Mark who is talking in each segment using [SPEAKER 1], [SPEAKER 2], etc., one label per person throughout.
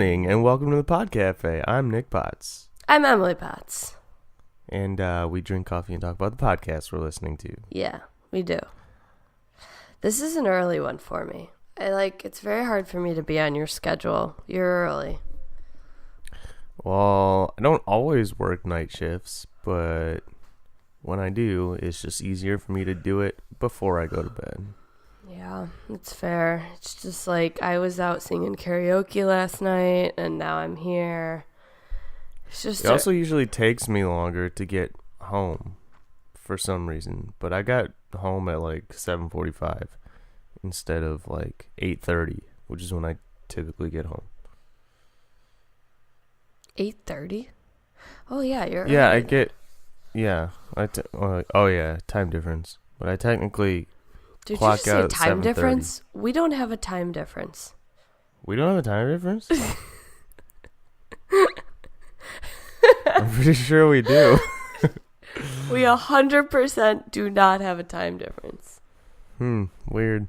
[SPEAKER 1] morning, and welcome to the Pod Cafe. I'm Nick Potts.
[SPEAKER 2] I'm Emily Potts.
[SPEAKER 1] And we drink coffee and talk about the podcast we're listening to.
[SPEAKER 2] Yeah, we do. This is an early one for me. It's very hard for me to be on your schedule. You're early.
[SPEAKER 1] Well, I don't always work night shifts, but when I do, it's just easier for me to do it before I go to bed.
[SPEAKER 2] Yeah, it's fair. It's just like I was out singing karaoke last night, and now I'm here. It's just.
[SPEAKER 1] It also usually takes me longer to get home for some reason, but I got home at like 7:45 instead of like 8:30, which is when I typically get home.
[SPEAKER 2] 8:30? Oh yeah, you're.
[SPEAKER 1] Yeah,
[SPEAKER 2] early.
[SPEAKER 1] I get. Yeah, oh yeah, time difference. But I technically.
[SPEAKER 2] Did
[SPEAKER 1] clock
[SPEAKER 2] you just say
[SPEAKER 1] out
[SPEAKER 2] time
[SPEAKER 1] 7:30.
[SPEAKER 2] difference? We don't have a time difference.
[SPEAKER 1] We don't have a time difference? I'm pretty sure we do.
[SPEAKER 2] We 100% do not have a time difference.
[SPEAKER 1] Weird.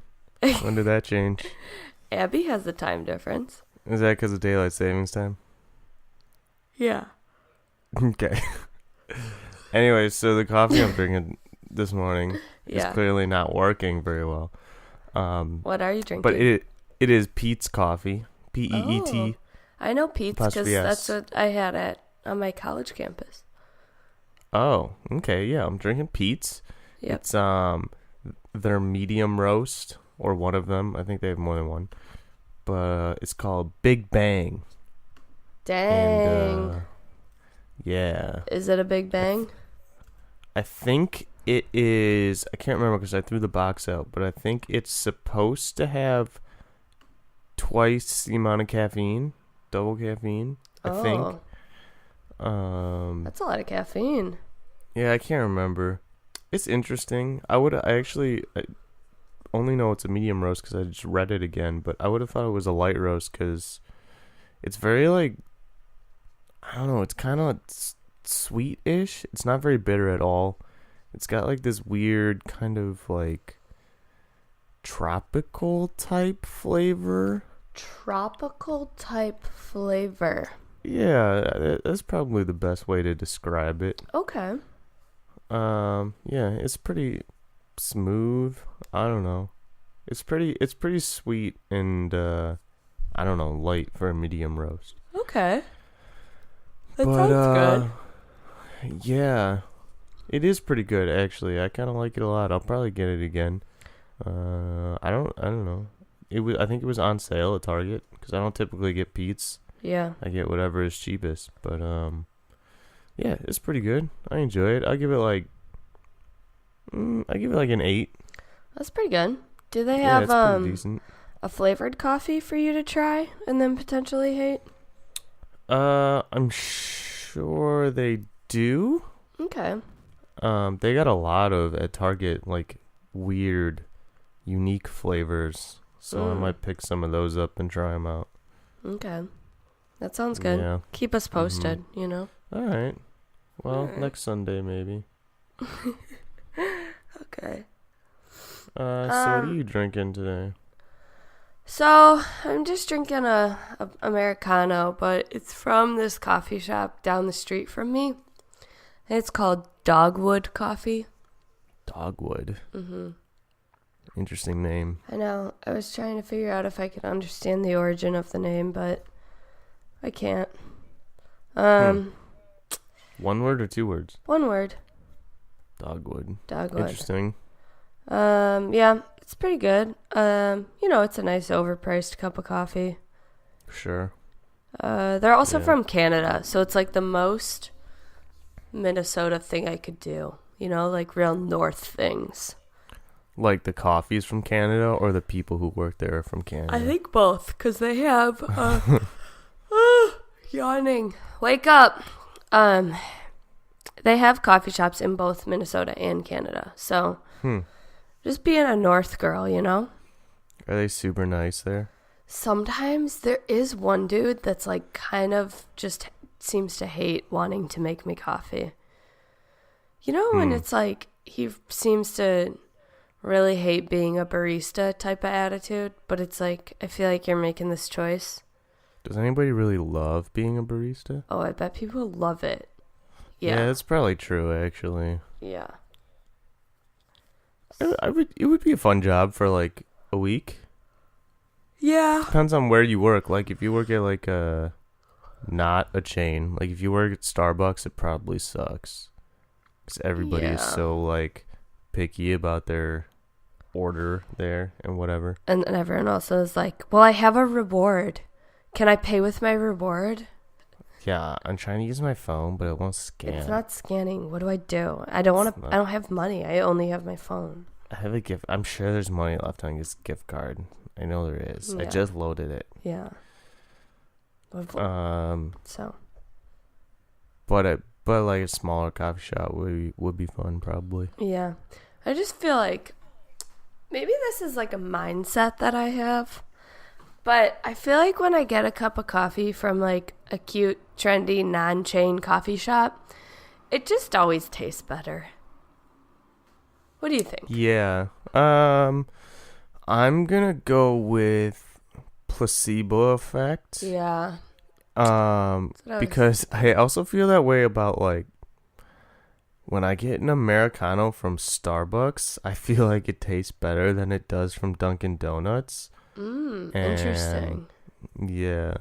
[SPEAKER 1] When did that change?
[SPEAKER 2] Abby has a time difference.
[SPEAKER 1] Is that because of daylight savings time?
[SPEAKER 2] Yeah.
[SPEAKER 1] Okay. Anyway, so the coffee I'm drinking this morning is clearly not working very well.
[SPEAKER 2] What are you drinking?
[SPEAKER 1] But it is Peet's coffee. P-E-E-T.
[SPEAKER 2] I know Peet's because that's what I had on my college campus.
[SPEAKER 1] Oh, okay. Yeah, I'm drinking Peet's.
[SPEAKER 2] Yep.
[SPEAKER 1] It's their medium roast, or one of them. I think they have more than one. But it's called Big Bang.
[SPEAKER 2] Dang.
[SPEAKER 1] And, yeah.
[SPEAKER 2] Is it a Big Bang?
[SPEAKER 1] I think it is. I can't remember because I threw the box out, but I think it's supposed to have twice the amount of caffeine, double caffeine. I think.
[SPEAKER 2] That's a lot of caffeine.
[SPEAKER 1] Yeah, I can't remember. It's interesting. I only know it's a medium roast because I just read it again, but I would have thought it was a light roast because it's very I don't know. It's kind of sweet-ish. It's not very bitter at all. It's got this weird kind of tropical type flavor.
[SPEAKER 2] Tropical type flavor.
[SPEAKER 1] Yeah, that's probably the best way to describe it.
[SPEAKER 2] Okay.
[SPEAKER 1] Yeah, it's pretty smooth. I don't know. It's pretty sweet and I don't know, light for a medium roast.
[SPEAKER 2] Okay. That sounds good.
[SPEAKER 1] Yeah. It is pretty good actually. I kind of like it a lot. I'll probably get it again. I don't know. I think it was on sale at Target because I don't typically get Peet's.
[SPEAKER 2] Yeah.
[SPEAKER 1] I get whatever is cheapest, but yeah, it's pretty good. I enjoy it. I give it an 8.
[SPEAKER 2] That's pretty good. Do they
[SPEAKER 1] Yeah,
[SPEAKER 2] have
[SPEAKER 1] it's pretty decent.
[SPEAKER 2] a flavored coffee for you to try and then potentially hate?
[SPEAKER 1] I'm sure they do.
[SPEAKER 2] Okay.
[SPEAKER 1] They got a lot of at Target weird, unique flavors. So I might pick some of those up and try them out.
[SPEAKER 2] Okay. That sounds good.
[SPEAKER 1] Yeah.
[SPEAKER 2] Keep us posted, you know.
[SPEAKER 1] All right. Well, next Sunday maybe.
[SPEAKER 2] Okay.
[SPEAKER 1] So what are you drinking today?
[SPEAKER 2] So, I'm just drinking a Americano, but it's from this coffee shop down the street from me. It's called Dogwood Coffee.
[SPEAKER 1] Dogwood. Mm-hmm. Interesting name.
[SPEAKER 2] I know. I was trying to figure out if I could understand the origin of the name, but I can't.
[SPEAKER 1] One word or 2 words?
[SPEAKER 2] One word.
[SPEAKER 1] Dogwood.
[SPEAKER 2] Interesting. Yeah, it's pretty good. It's a nice overpriced cup of coffee.
[SPEAKER 1] Sure.
[SPEAKER 2] They're also from Canada, so it's the most Minnesota thing I could do. Real north things.
[SPEAKER 1] Like the coffee's from Canada or the people who work there are from Canada?
[SPEAKER 2] I think both, because they have yawning. Wake up. They have coffee shops in both Minnesota and Canada. So just being a North girl,
[SPEAKER 1] Are they super nice there?
[SPEAKER 2] Sometimes there is one dude that's kind of just seems to hate wanting to make me coffee. When it's he seems to really hate being a barista type of attitude, but it's I feel like you're making this choice.
[SPEAKER 1] Does anybody really love being a barista?
[SPEAKER 2] Oh, I bet people love it.
[SPEAKER 1] Yeah,
[SPEAKER 2] Yeah.
[SPEAKER 1] that's probably true, actually.
[SPEAKER 2] Yeah.
[SPEAKER 1] It would be a fun job for like a week.
[SPEAKER 2] Yeah.
[SPEAKER 1] Depends on where you work. Like if you work at like not a chain. Like if you work at Starbucks, it probably sucks because everybody is so like picky about their order there and whatever.
[SPEAKER 2] And then everyone also is like, well, I have a reward. Can I pay with my reward?
[SPEAKER 1] Yeah, I'm trying to use my phone, but it won't scan.
[SPEAKER 2] It's not scanning. What do? I don't have money. I only have my phone.
[SPEAKER 1] I have a gift. I'm sure there's money left on this gift card. I know there is.
[SPEAKER 2] Yeah.
[SPEAKER 1] I just loaded it.
[SPEAKER 2] Yeah.
[SPEAKER 1] So. But like a smaller coffee shop would be fun probably.
[SPEAKER 2] Yeah. I just feel like maybe this is like a mindset that I have. But I feel like when I get a cup of coffee from like a cute, trendy, non-chain coffee shop, it just always tastes better. What do you think?
[SPEAKER 1] Yeah. I'm gonna go with placebo effect.
[SPEAKER 2] Yeah.
[SPEAKER 1] Because I also feel that way about like when I get an Americano from Starbucks, I feel like it tastes better than it does from Dunkin' Donuts.
[SPEAKER 2] Interesting.
[SPEAKER 1] Yeah.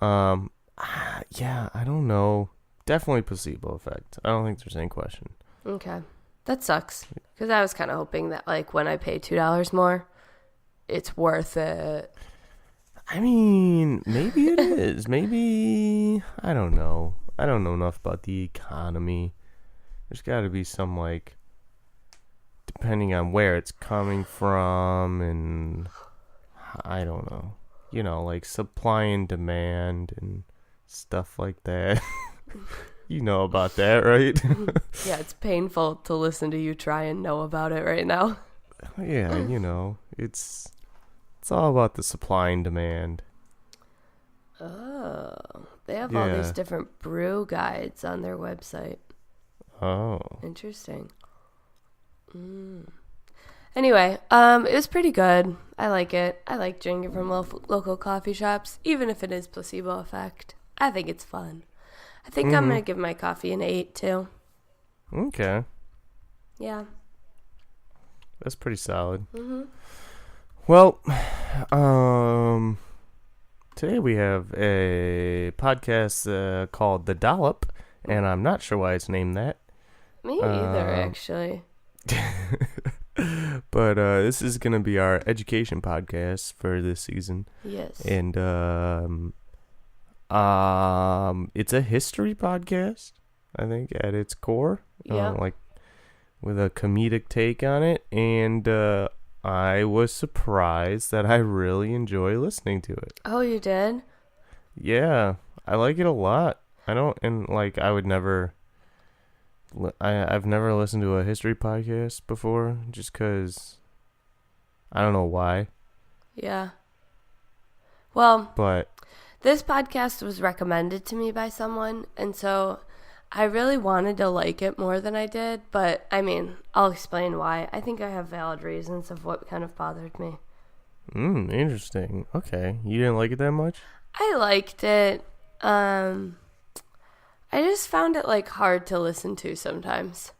[SPEAKER 1] Yeah, I don't know. Definitely placebo effect. I don't think there's any question.
[SPEAKER 2] Okay. That sucks. Because I was kind of hoping that, like, when I pay $2 more, it's worth it.
[SPEAKER 1] I mean, maybe it is. Maybe, I don't know. I don't know enough about the economy. There's got to be some, like, depending on where it's coming from and I don't know. You know, like supply and demand and stuff like that. You know about that, right?
[SPEAKER 2] Yeah, it's painful to listen to you try and know about it right now.
[SPEAKER 1] Yeah, you know, it's all about the supply and demand.
[SPEAKER 2] Oh, they have all these different brew guides on their website.
[SPEAKER 1] Oh.
[SPEAKER 2] Interesting. Anyway, it was pretty good. I like it. I like drinking from local coffee shops, even if it is placebo effect. I think it's fun. I think I'm going to give my coffee an 8, too.
[SPEAKER 1] Okay.
[SPEAKER 2] Yeah.
[SPEAKER 1] That's pretty solid. Well, today we have a podcast called The Dollop, and I'm not sure why it's named that.
[SPEAKER 2] Me either, actually.
[SPEAKER 1] But this is going to be our education podcast for this season.
[SPEAKER 2] Yes.
[SPEAKER 1] And it's a history podcast, I think, at its core.
[SPEAKER 2] Yeah.
[SPEAKER 1] Like with a comedic take on it. And I was surprised that I really enjoy listening to it.
[SPEAKER 2] Oh, you did?
[SPEAKER 1] Yeah, I like it a lot. I've never listened to a history podcast before, just because I don't know why.
[SPEAKER 2] Yeah. Well,
[SPEAKER 1] but
[SPEAKER 2] this podcast was recommended to me by someone, and so I really wanted to like it more than I did, but I mean, I'll explain why. I think I have valid reasons of what kind of bothered me.
[SPEAKER 1] Interesting. Okay. You didn't like it that much?
[SPEAKER 2] I liked it. I just found it like hard to listen to sometimes.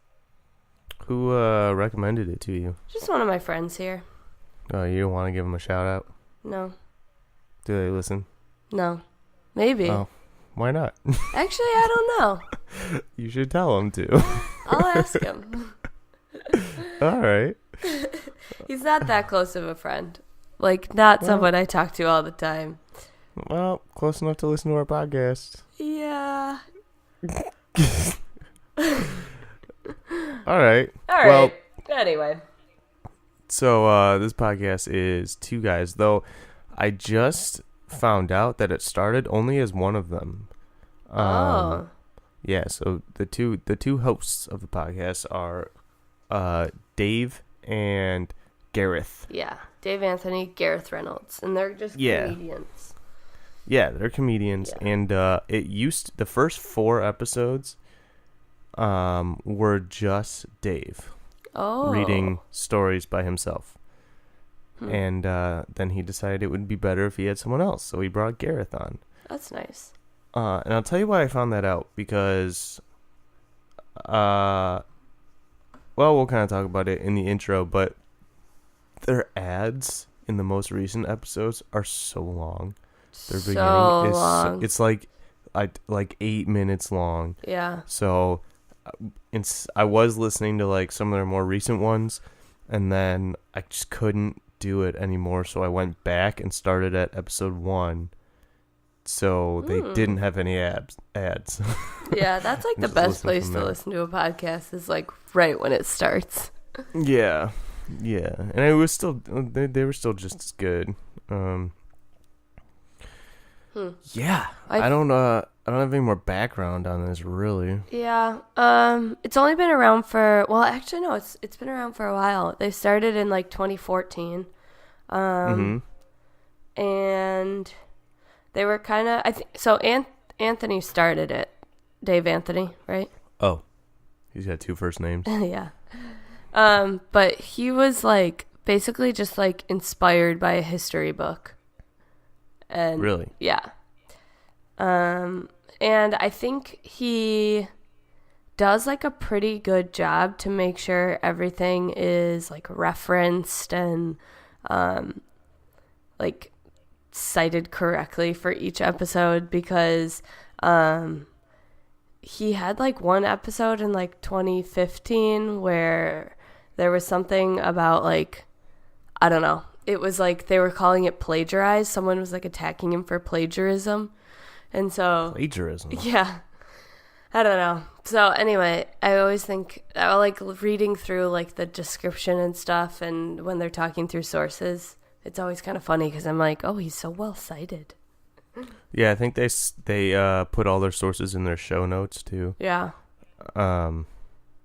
[SPEAKER 1] Who recommended it to you?
[SPEAKER 2] Just one of my friends here.
[SPEAKER 1] Oh, you don't want to give them a shout out?
[SPEAKER 2] No.
[SPEAKER 1] Do they listen?
[SPEAKER 2] No. Maybe.
[SPEAKER 1] Oh, why not?
[SPEAKER 2] Actually, I don't know.
[SPEAKER 1] You should tell them to.
[SPEAKER 2] I'll ask him.
[SPEAKER 1] All right.
[SPEAKER 2] He's not that close of a friend. Like, not someone I talk to all the time.
[SPEAKER 1] Well, close enough to listen to our podcast.
[SPEAKER 2] Yeah.
[SPEAKER 1] All right.
[SPEAKER 2] Well, anyway.
[SPEAKER 1] So this podcast is two guys, though I just found out that it started only as one of them. Yeah, so the two hosts of the podcast are Dave and Gareth.
[SPEAKER 2] Yeah, Dave Anthony, Gareth Reynolds, and they're just comedians.
[SPEAKER 1] Yeah, they're comedians, and the first 4 episodes were just Dave reading stories by himself. And then he decided it would be better if he had someone else, so he brought Gareth on.
[SPEAKER 2] That's nice.
[SPEAKER 1] And I'll tell you why I found that out, because, well, we'll kind of talk about it in the intro, but their ads in the most recent episodes are so long. Their beginning is
[SPEAKER 2] long.
[SPEAKER 1] It's like 8 minutes long.
[SPEAKER 2] Yeah.
[SPEAKER 1] So I was listening to like some of their more recent ones, and then I just couldn't do it anymore, so I went back and started at episode 1. So they didn't have any ads.
[SPEAKER 2] Yeah, that's like the best place to listen to a podcast, is like right when it starts.
[SPEAKER 1] Yeah. And it was still they were still just as good. Yeah. I don't have any more background on this, really.
[SPEAKER 2] Yeah. It's only been around for, well, actually no, it's been around for a while. They started in like 2014. And they were kind of, I think, so Anthony started it. Dave Anthony, right?
[SPEAKER 1] Oh. He's got 2 first names.
[SPEAKER 2] Yeah. But he was like basically just like inspired by a history book. And
[SPEAKER 1] really?
[SPEAKER 2] Yeah. And I think he does like a pretty good job to make sure everything is like referenced and like cited correctly for each episode, because he had like one episode in like 2015 where there was something about like, I don't know, it was like they were calling it plagiarized. Someone was like attacking him for plagiarism. And so
[SPEAKER 1] plagiarism.
[SPEAKER 2] Yeah. I don't know. So anyway, I always think I like reading through like the description and stuff, and when they're talking through sources, it's always kind of funny because I'm like, oh, he's so well cited.
[SPEAKER 1] Yeah, I think they put all their sources in their show notes too.
[SPEAKER 2] Yeah.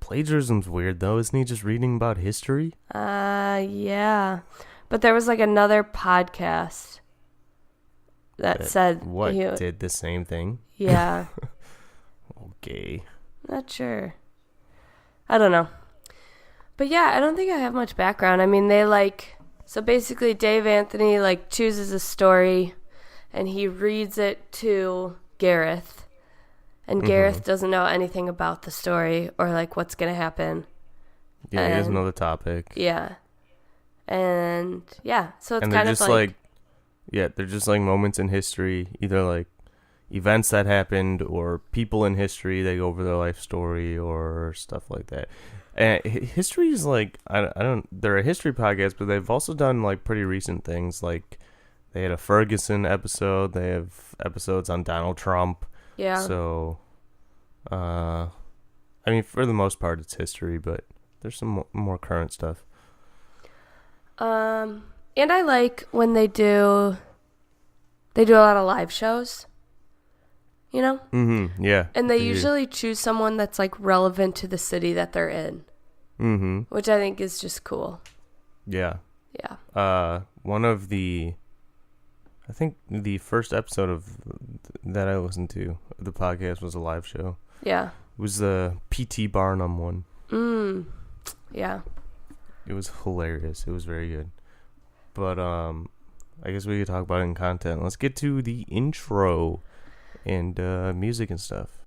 [SPEAKER 1] Plagiarism's weird though, isn't he just reading about history?
[SPEAKER 2] Yeah. But there was like another podcast that said
[SPEAKER 1] what did the same thing.
[SPEAKER 2] Yeah.
[SPEAKER 1] Okay.
[SPEAKER 2] Not sure. I don't know. But yeah, I don't think I have much background. I mean, they like, so basically Dave Anthony like chooses a story and he reads it to Gareth, and Gareth doesn't know anything about the story or like what's going to happen.
[SPEAKER 1] Yeah, he doesn't know the topic.
[SPEAKER 2] Yeah. And yeah, so it's
[SPEAKER 1] and
[SPEAKER 2] kind
[SPEAKER 1] they're
[SPEAKER 2] of
[SPEAKER 1] just like, yeah, they're just like moments in history, either like events that happened or people in history. They go over their life story or stuff like that. And history is like, I don't, they're a history podcast, but they've also done like pretty recent things. Like they had a Ferguson episode. They have episodes on Donald Trump.
[SPEAKER 2] Yeah.
[SPEAKER 1] So, I mean, for the most part, it's history, but there's some more current stuff.
[SPEAKER 2] And I like when they do a lot of live shows, you know?
[SPEAKER 1] Mm-hmm, yeah.
[SPEAKER 2] And they usually choose someone that's like relevant to the city that they're in. Mm-hmm. Which I think is just cool.
[SPEAKER 1] Yeah.
[SPEAKER 2] Yeah.
[SPEAKER 1] I think the first episode of that I listened to, the podcast, was a live show.
[SPEAKER 2] Yeah.
[SPEAKER 1] It was the P.T. Barnum one.
[SPEAKER 2] Yeah.
[SPEAKER 1] It was hilarious. It was very good. But I guess we could talk about it in content. Let's get to the intro and music and stuff.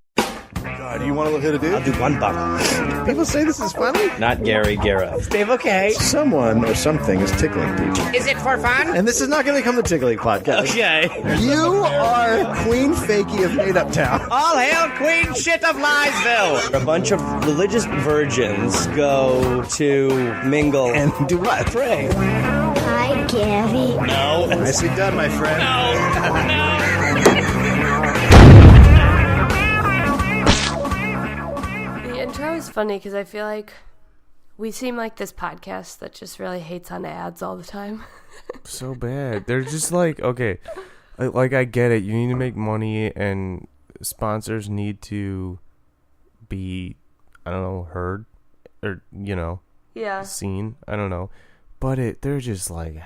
[SPEAKER 3] Do you want to hit a dude?
[SPEAKER 4] I'll do one bottle.
[SPEAKER 3] People say this is funny.
[SPEAKER 4] Not Gary Gareth. Dave, okay.
[SPEAKER 3] Someone or something is tickling people.
[SPEAKER 4] Is it for fun?
[SPEAKER 3] And this is not going to become the Tickling Podcast.
[SPEAKER 4] Okay.
[SPEAKER 3] You are Queen Fakey of Made Up Town.
[SPEAKER 4] All hail Queen Shit of Liesville. A bunch of religious virgins go to mingle
[SPEAKER 3] And do what?
[SPEAKER 4] pray.
[SPEAKER 5] Hi, Gary.
[SPEAKER 4] No.
[SPEAKER 3] Nicely done, my friend.
[SPEAKER 4] No.
[SPEAKER 2] The intro is funny because I feel like we seem like this podcast that just really hates on ads all the time.
[SPEAKER 1] So bad. They're just like, okay, like I get it. You need to make money, and sponsors need to be, I don't know, heard or
[SPEAKER 2] Yeah.
[SPEAKER 1] seen. I don't know, but they're just like,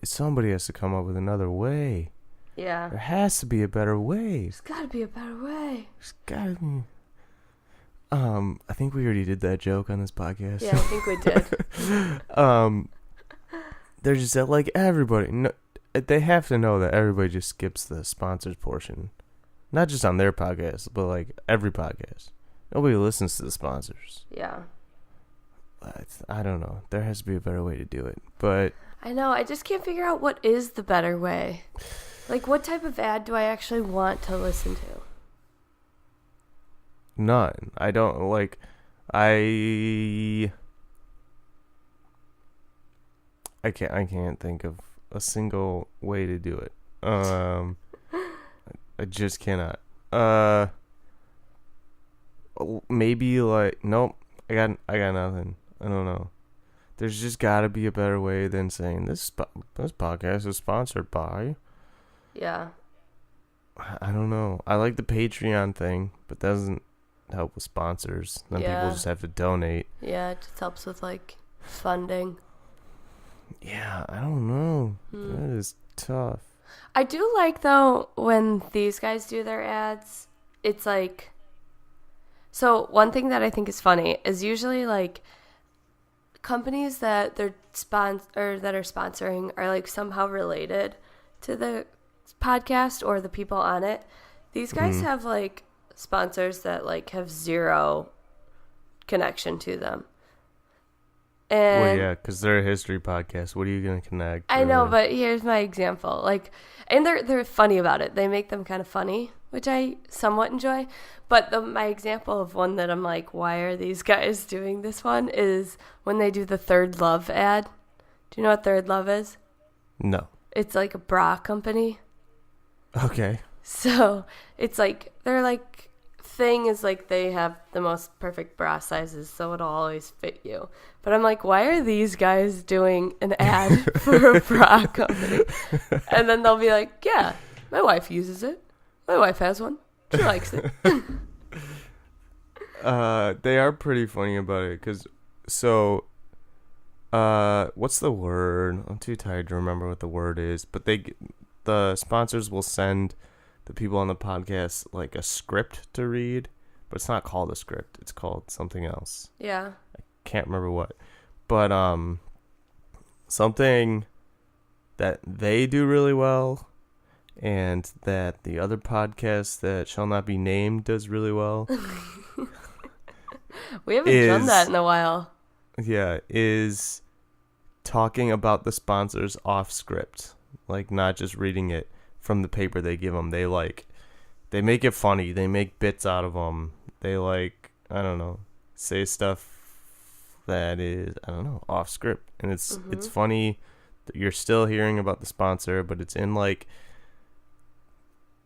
[SPEAKER 1] somebody has to come up with another way.
[SPEAKER 2] Yeah.
[SPEAKER 1] There has to be a better way.
[SPEAKER 2] There's gotta be a better way.
[SPEAKER 1] There's gotta be. I think we already did that joke on this podcast.
[SPEAKER 2] Yeah, I think we did.
[SPEAKER 1] they're just like everybody. No, they have to know that everybody just skips the sponsors portion, not just on their podcast, but like every podcast. Nobody listens to the sponsors.
[SPEAKER 2] Yeah.
[SPEAKER 1] I don't know. There has to be a better way to do it, but
[SPEAKER 2] I know. I just can't figure out what is the better way. Like, what type of ad do I actually want to listen to?
[SPEAKER 1] none. I don't like. I can't think of a single way to do it. I just cannot. Maybe like nope. I got nothing. I don't know. There's just got to be a better way than saying this podcast is sponsored by.
[SPEAKER 2] Yeah.
[SPEAKER 1] I don't know. I like the Patreon thing, but that doesn't help with sponsors. Then people just have to donate.
[SPEAKER 2] Yeah, it just helps with like funding.
[SPEAKER 1] Yeah, I don't know. That is tough.
[SPEAKER 2] I do like though when these guys do their ads, it's like, so one thing that I think is funny is usually like companies that they're that are sponsoring are like somehow related to the podcast or the people on it. These guys have like sponsors that like have zero connection to them. And
[SPEAKER 1] Well, yeah, because they're a history podcast. What are you gonna connect?
[SPEAKER 2] I know,
[SPEAKER 1] really?
[SPEAKER 2] but here's my example. Like, and they're funny about it. They make them kind of funny, which I somewhat enjoy. But my example of one that I'm like, why are these guys doing this one? Is when they do the Third Love ad. Do you know what Third Love is?
[SPEAKER 1] No.
[SPEAKER 2] It's like a bra company.
[SPEAKER 1] Okay.
[SPEAKER 2] So it's like their like thing is like they have the most perfect bra sizes, so it'll always fit you. But I'm like, why are these guys doing an ad for a bra company? And then they'll be like, yeah, my wife uses it. My wife has one. She likes it.
[SPEAKER 1] They are pretty funny about it, because what's the word? I'm too tired to remember what the word is, but the sponsors will send the people on the podcast like a script to read, but it's not called a script. It's called something else.
[SPEAKER 2] Yeah.
[SPEAKER 1] Can't remember what. But something that they do really well and that the other podcast that shall not be named does really well.
[SPEAKER 2] We haven't done that in a while.
[SPEAKER 1] Yeah, is talking about the sponsors off script, like not just reading it from the paper they give them. They make it funny. They make bits out of them. They I don't know, say stuff that is, I don't know, off script, and it's funny that you're still hearing about the sponsor, but it's in like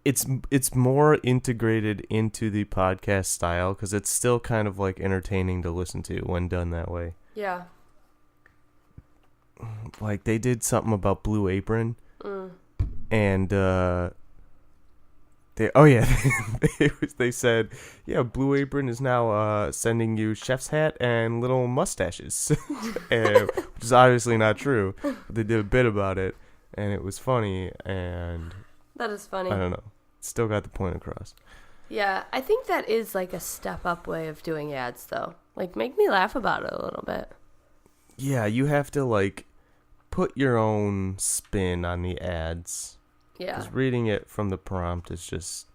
[SPEAKER 1] it's more integrated into the podcast style, because it's still kind of like entertaining to listen to when done that way.
[SPEAKER 2] Yeah.
[SPEAKER 1] Like they did something about Blue Apron, and they said, yeah, Blue Apron is now sending you chef's hat and little mustaches, which is obviously not true, but they did a bit about it, and it was funny, and
[SPEAKER 2] That is funny.
[SPEAKER 1] I don't know, still got the point across.
[SPEAKER 2] Yeah, I think that is like a step up way of doing ads though. Like, make me laugh about it a little bit.
[SPEAKER 1] Yeah, you have to like put your own spin on the ads.
[SPEAKER 2] Yeah.
[SPEAKER 1] Because reading it from the prompt is just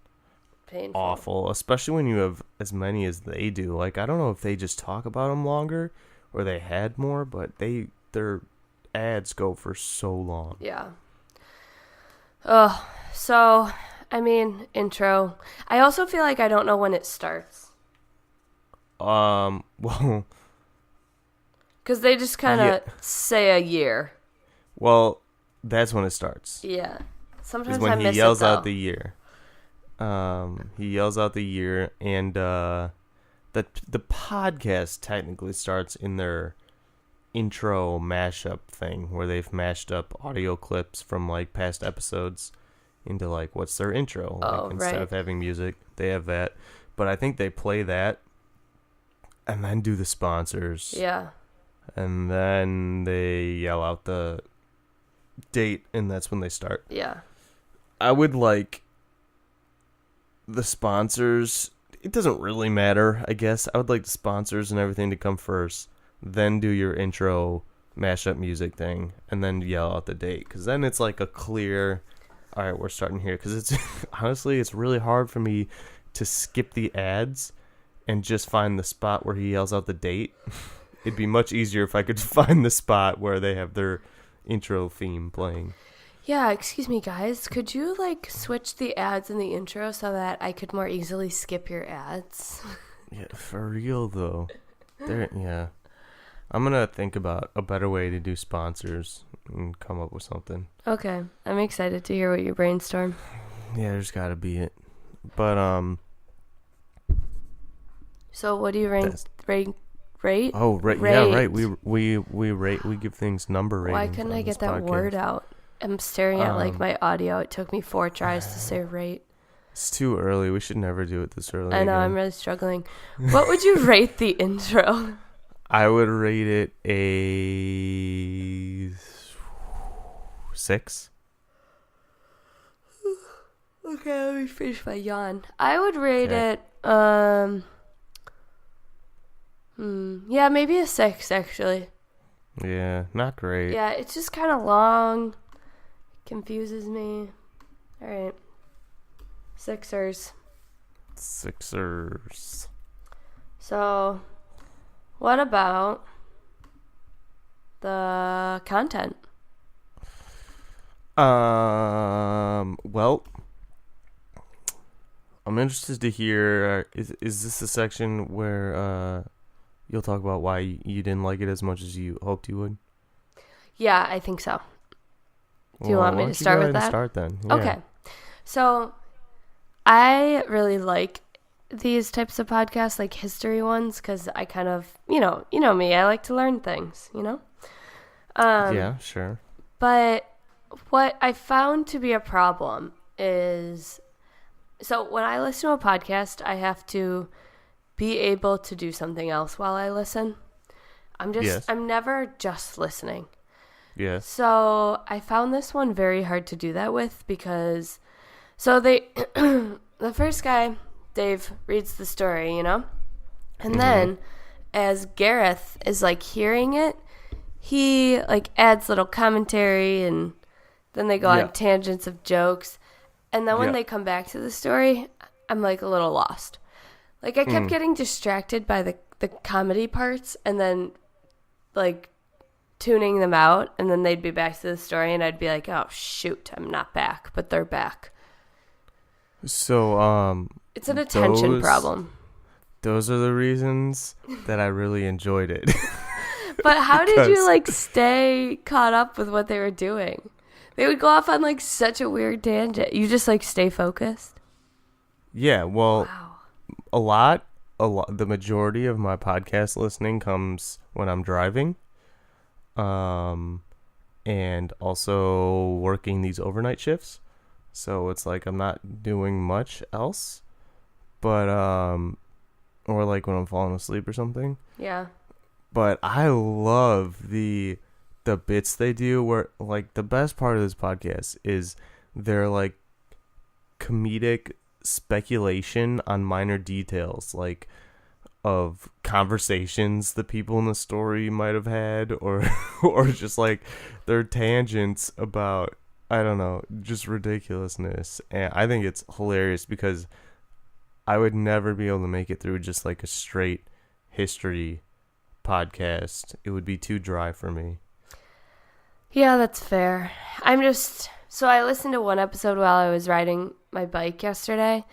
[SPEAKER 2] Painful.
[SPEAKER 1] awful, especially when you have as many as they do. Like, I don't know if they just talk about them longer or they had more, but their ads go for so long.
[SPEAKER 2] Yeah. Oh, so, I mean, intro. I also feel like I don't know when it starts.
[SPEAKER 1] Well,
[SPEAKER 2] Because they just kind of say a year.
[SPEAKER 1] well, that's when it starts.
[SPEAKER 2] Yeah. Sometimes
[SPEAKER 1] Is when
[SPEAKER 2] I
[SPEAKER 1] he
[SPEAKER 2] miss
[SPEAKER 1] yells
[SPEAKER 2] it, though.
[SPEAKER 1] out the year. He yells out the year, and the podcast technically starts in their intro mashup thing, where they've mashed up audio clips from like past episodes into like what's their intro.
[SPEAKER 2] Oh,
[SPEAKER 1] like, instead
[SPEAKER 2] right.
[SPEAKER 1] of having music, they have that. But I think they play that and then do the sponsors.
[SPEAKER 2] Yeah.
[SPEAKER 1] And then they yell out the date, and that's when they start.
[SPEAKER 2] Yeah.
[SPEAKER 1] I would like the sponsors. It doesn't really matter, I guess. I would like the sponsors and everything to come first, then do your intro mashup music thing, and then yell out the date, because then it's like a clear, all right, we're starting here. Because it's honestly, it's really hard for me to skip the ads and just find the spot where he yells out the date. It'd be much easier if I could find the spot where they have their intro theme playing.
[SPEAKER 2] Yeah, excuse me, guys. Could you, like, switch the ads in the intro so that I could more easily skip your ads?
[SPEAKER 1] Yeah, for real, though. Yeah. I'm going to think about a better way to do sponsors and come up with something.
[SPEAKER 2] Okay. I'm excited to hear what you brainstorm.
[SPEAKER 1] Yeah, there's got to be it. But,
[SPEAKER 2] So what do you rate?
[SPEAKER 1] Oh, right.
[SPEAKER 2] Rate.
[SPEAKER 1] Yeah, right. We rate. We give things number ratings.
[SPEAKER 2] Why couldn't I get that word out? I'm staring at like my audio. It took me 4 tries to say rate.
[SPEAKER 1] It's too early. We should never do it this early.
[SPEAKER 2] I know.
[SPEAKER 1] Again.
[SPEAKER 2] I'm really struggling. What would you rate the intro?
[SPEAKER 1] I would rate it a 6.
[SPEAKER 2] Okay, let me finish my yawn. I would rate it. Yeah, maybe a 6 actually.
[SPEAKER 1] Yeah, not great.
[SPEAKER 2] Yeah, it's just kind of long. Confuses me. All right. Sixers. So, what about the content?
[SPEAKER 1] Well, I'm interested to hear. Is this a section where you'll talk about why you didn't like it as much as you hoped you would?
[SPEAKER 2] Yeah, I think so. Do you want me to start with that?
[SPEAKER 1] Start then. Yeah.
[SPEAKER 2] Okay. So, I really like these types of podcasts, like history ones, because I kind of, you know me, I like to learn things,
[SPEAKER 1] Yeah, sure.
[SPEAKER 2] But what I found to be a problem is, so when I listen to a podcast, I have to be able to do something else while I listen. I'm never just listening.
[SPEAKER 1] Yes.
[SPEAKER 2] So I found this one very hard to do that with because, so the first guy, Dave, reads the story, and then as Gareth is like hearing it, he like adds little commentary and then they go on tangents of jokes. And then when they come back to the story, I'm like a little lost. Like I kept getting distracted by the comedy parts and then like tuning them out, and then they'd be back to the story and I'd be like, oh shoot, I'm not back, but they're back.
[SPEAKER 1] So
[SPEAKER 2] it's an attention problem.
[SPEAKER 1] Those are the reasons that I really enjoyed it.
[SPEAKER 2] But how did you like stay caught up with what they were doing? They would go off on like such a weird tangent. You just like stay focused?
[SPEAKER 1] Yeah, well,
[SPEAKER 2] wow.
[SPEAKER 1] The majority of my podcast listening comes when I'm driving. And also working these overnight shifts. So it's like I'm not doing much else. But or like when I'm falling asleep or something.
[SPEAKER 2] Yeah.
[SPEAKER 1] But I love the bits they do where like the best part of this podcast is their like comedic speculation on minor details, like of conversations the people in the story might have had, or just like their tangents about, I don't know, just ridiculousness. And I think it's hilarious because I would never be able to make it through just like a straight history podcast. It would be too dry for me.
[SPEAKER 2] Yeah, that's fair. So I listened to one episode while I was riding my bike yesterday,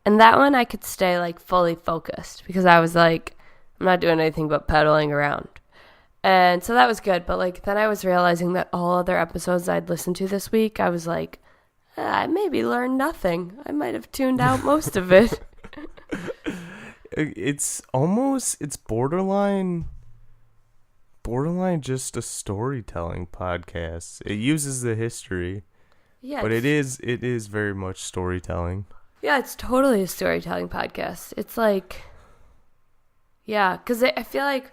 [SPEAKER 2] and that one I could stay like fully focused because I was like, I'm not doing anything but pedaling around. And so that was good. But like then I was realizing that all other episodes I'd listened to this week, I was like, I maybe learned nothing. I might have tuned out most of it.
[SPEAKER 1] It's borderline just a storytelling podcast. It uses the history.
[SPEAKER 2] Yeah,
[SPEAKER 1] but it is very much storytelling.
[SPEAKER 2] Yeah, it's totally a storytelling podcast. It's like, yeah, because I feel like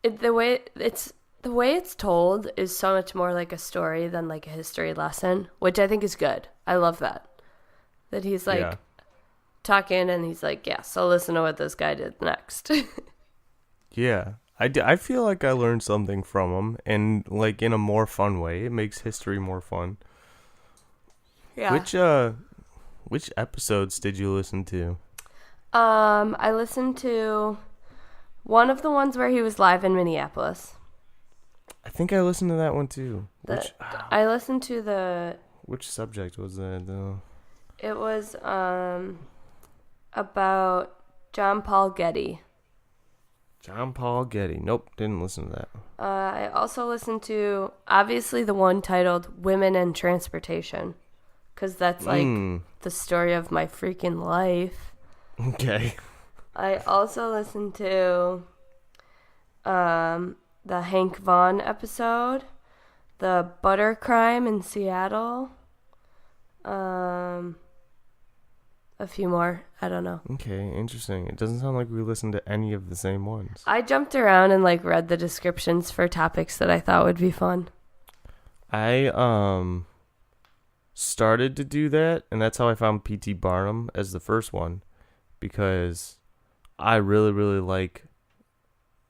[SPEAKER 2] the way it's told is so much more like a story than like a history lesson, which I think is good. I love that he's like talking and he's like, yeah, so listen to what this guy did next.
[SPEAKER 1] Yeah, I feel like I learned something from them, and like in a more fun way. It makes history more fun.
[SPEAKER 2] Yeah.
[SPEAKER 1] Which episodes did you listen to?
[SPEAKER 2] I listened to one of the ones where he was live in Minneapolis.
[SPEAKER 1] I think I listened to that one too.
[SPEAKER 2] I listened to
[SPEAKER 1] Which subject was that though?
[SPEAKER 2] it was about John Paul Getty.
[SPEAKER 1] John Paul Getty. Nope, didn't listen to that.
[SPEAKER 2] I also listened to, obviously, the one titled Women and Transportation, because that's like the story of my freaking life.
[SPEAKER 1] Okay.
[SPEAKER 2] I also listened to the Hank Vaughn episode, the butter crime in Seattle, a few more. I don't know.
[SPEAKER 1] Okay, interesting. It doesn't sound like we listened to any of the same ones.
[SPEAKER 2] I jumped around and like read the descriptions for topics that I thought would be fun.
[SPEAKER 1] I started to do that, and that's how I found P.T. Barnum as the first one, because I really, really like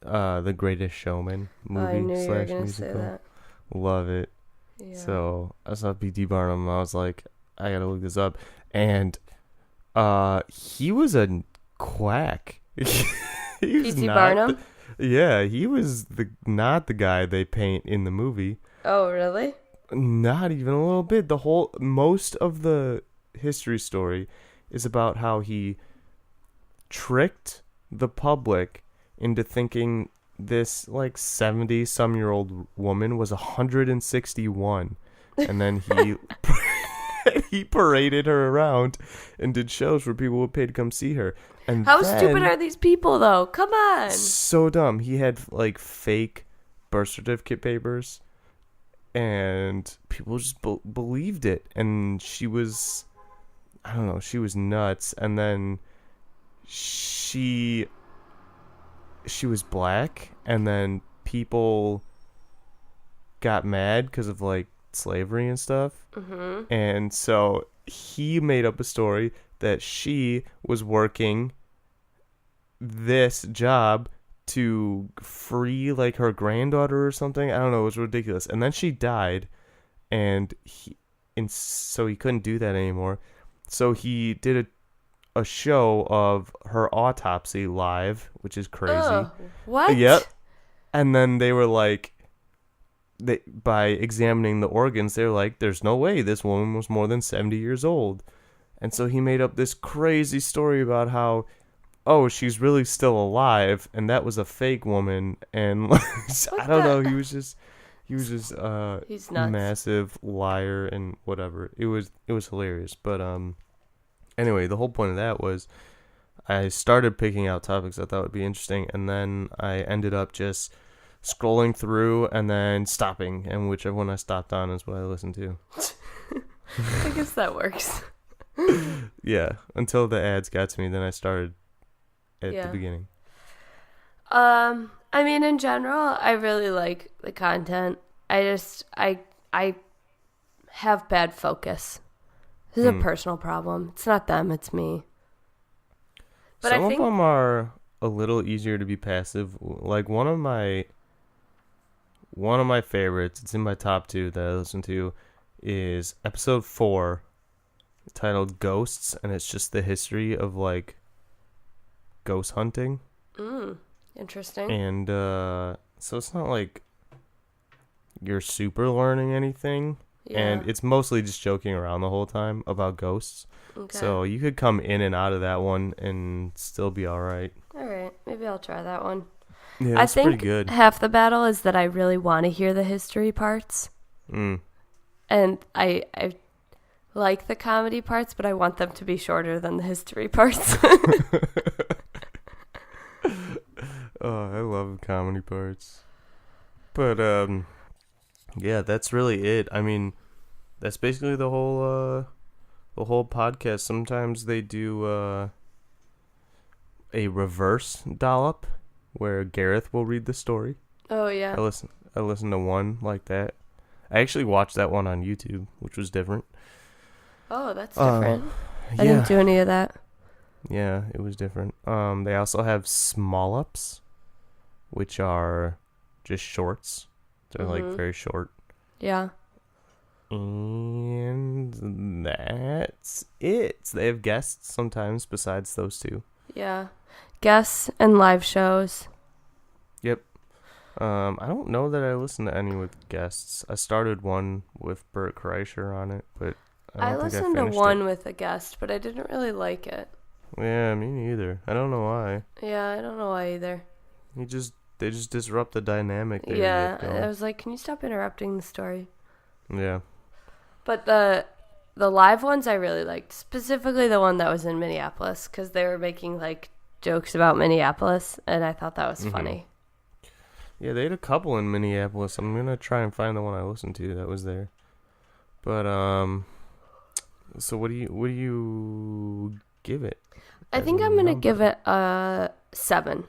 [SPEAKER 1] The Greatest Showman movie
[SPEAKER 2] I knew you were
[SPEAKER 1] /
[SPEAKER 2] gonna
[SPEAKER 1] musical.
[SPEAKER 2] say that.
[SPEAKER 1] Love it.
[SPEAKER 2] Yeah.
[SPEAKER 1] So I saw P.T. Barnum, and I was like, I gotta look this up, and he was a quack.
[SPEAKER 2] P.T. Barnum?
[SPEAKER 1] Yeah, he was not the guy they paint in the movie.
[SPEAKER 2] Oh, really?
[SPEAKER 1] Not even a little bit. Most of the history story is about how he tricked the public into thinking this like 70-some-year-old woman was 161, and then he paraded her around and did shows where people would pay to come see her. And
[SPEAKER 2] How stupid are these people, though? Come on.
[SPEAKER 1] So dumb. He had like fake birth certificate papers, and people just believed it. And she was, I don't know, she was nuts. And then she was black, and then people got mad because of like slavery and stuff. Mm-hmm. And so he made up a story that she was working this job to free like her granddaughter or something. I don't know, it was ridiculous. And then she died, and so he couldn't do that anymore. So he did a show of her autopsy live, which is crazy.
[SPEAKER 2] Ugh, what?
[SPEAKER 1] Yep. And then they were like, by examining the organs, they were like, there's no way this woman was more than 70 years old. And so he made up this crazy story about how, oh, she's really still alive, and that was a fake woman. And I don't know, he was just he's nuts. Massive liar and whatever. It was hilarious. But anyway, the whole point of that was I started picking out topics I thought would be interesting, and then I ended up just scrolling through and then stopping, and whichever one I stopped on is what I listened to.
[SPEAKER 2] I guess that works.
[SPEAKER 1] Yeah, until the ads got to me, then I started at the beginning.
[SPEAKER 2] I mean, in general, I really like the content. I have bad focus. This is a personal problem. It's not them, it's me. But
[SPEAKER 1] Some of them are a little easier to be passive. Like one of my favorites, it's in my top 2 that I listen to, is episode 4, titled Ghosts, and it's just the history of like ghost hunting.
[SPEAKER 2] Interesting.
[SPEAKER 1] And so it's not like you're super learning anything. Yeah. And it's mostly just joking around the whole time about ghosts. Okay. So you could come in and out of that one and still be all right.
[SPEAKER 2] All right. Maybe I'll try that one.
[SPEAKER 1] Yeah, it's pretty good.
[SPEAKER 2] Half the battle is that I really want to hear the history parts. And I like the comedy parts, but I want them to be shorter than the history parts.
[SPEAKER 1] Oh, I love comedy parts. But yeah, that's really it. I mean, that's basically the whole podcast. Sometimes they do a reverse Dollop where Gareth will read the story.
[SPEAKER 2] Oh yeah.
[SPEAKER 1] I listened to one like that. I actually watched that one on YouTube, which was different.
[SPEAKER 2] Oh, that's different. I didn't do any of that.
[SPEAKER 1] Yeah, it was different. They also have small ups, which are just shorts. They're like very short.
[SPEAKER 2] Yeah.
[SPEAKER 1] And that's it. They have guests sometimes besides those two.
[SPEAKER 2] Yeah. Guests and live shows.
[SPEAKER 1] Yep. I don't know that I listened to any with guests. I started one with Bert Kreischer on it, but I don't think
[SPEAKER 2] listened to
[SPEAKER 1] finished
[SPEAKER 2] one
[SPEAKER 1] it.
[SPEAKER 2] with a guest, but I didn't really like it.
[SPEAKER 1] Yeah, me neither. I don't know why.
[SPEAKER 2] Yeah, I don't know why either.
[SPEAKER 1] They just disrupt the dynamic there.
[SPEAKER 2] Yeah, I was like, can you stop interrupting the story?
[SPEAKER 1] Yeah.
[SPEAKER 2] But the live ones I really liked, specifically the one that was in Minneapolis, because they were making like jokes about Minneapolis, and I thought that was funny.
[SPEAKER 1] Yeah, they had a couple in Minneapolis. I'm gonna try and find the one I listened to that was there. But so what do you give it?
[SPEAKER 2] I think I'm gonna give it a 7.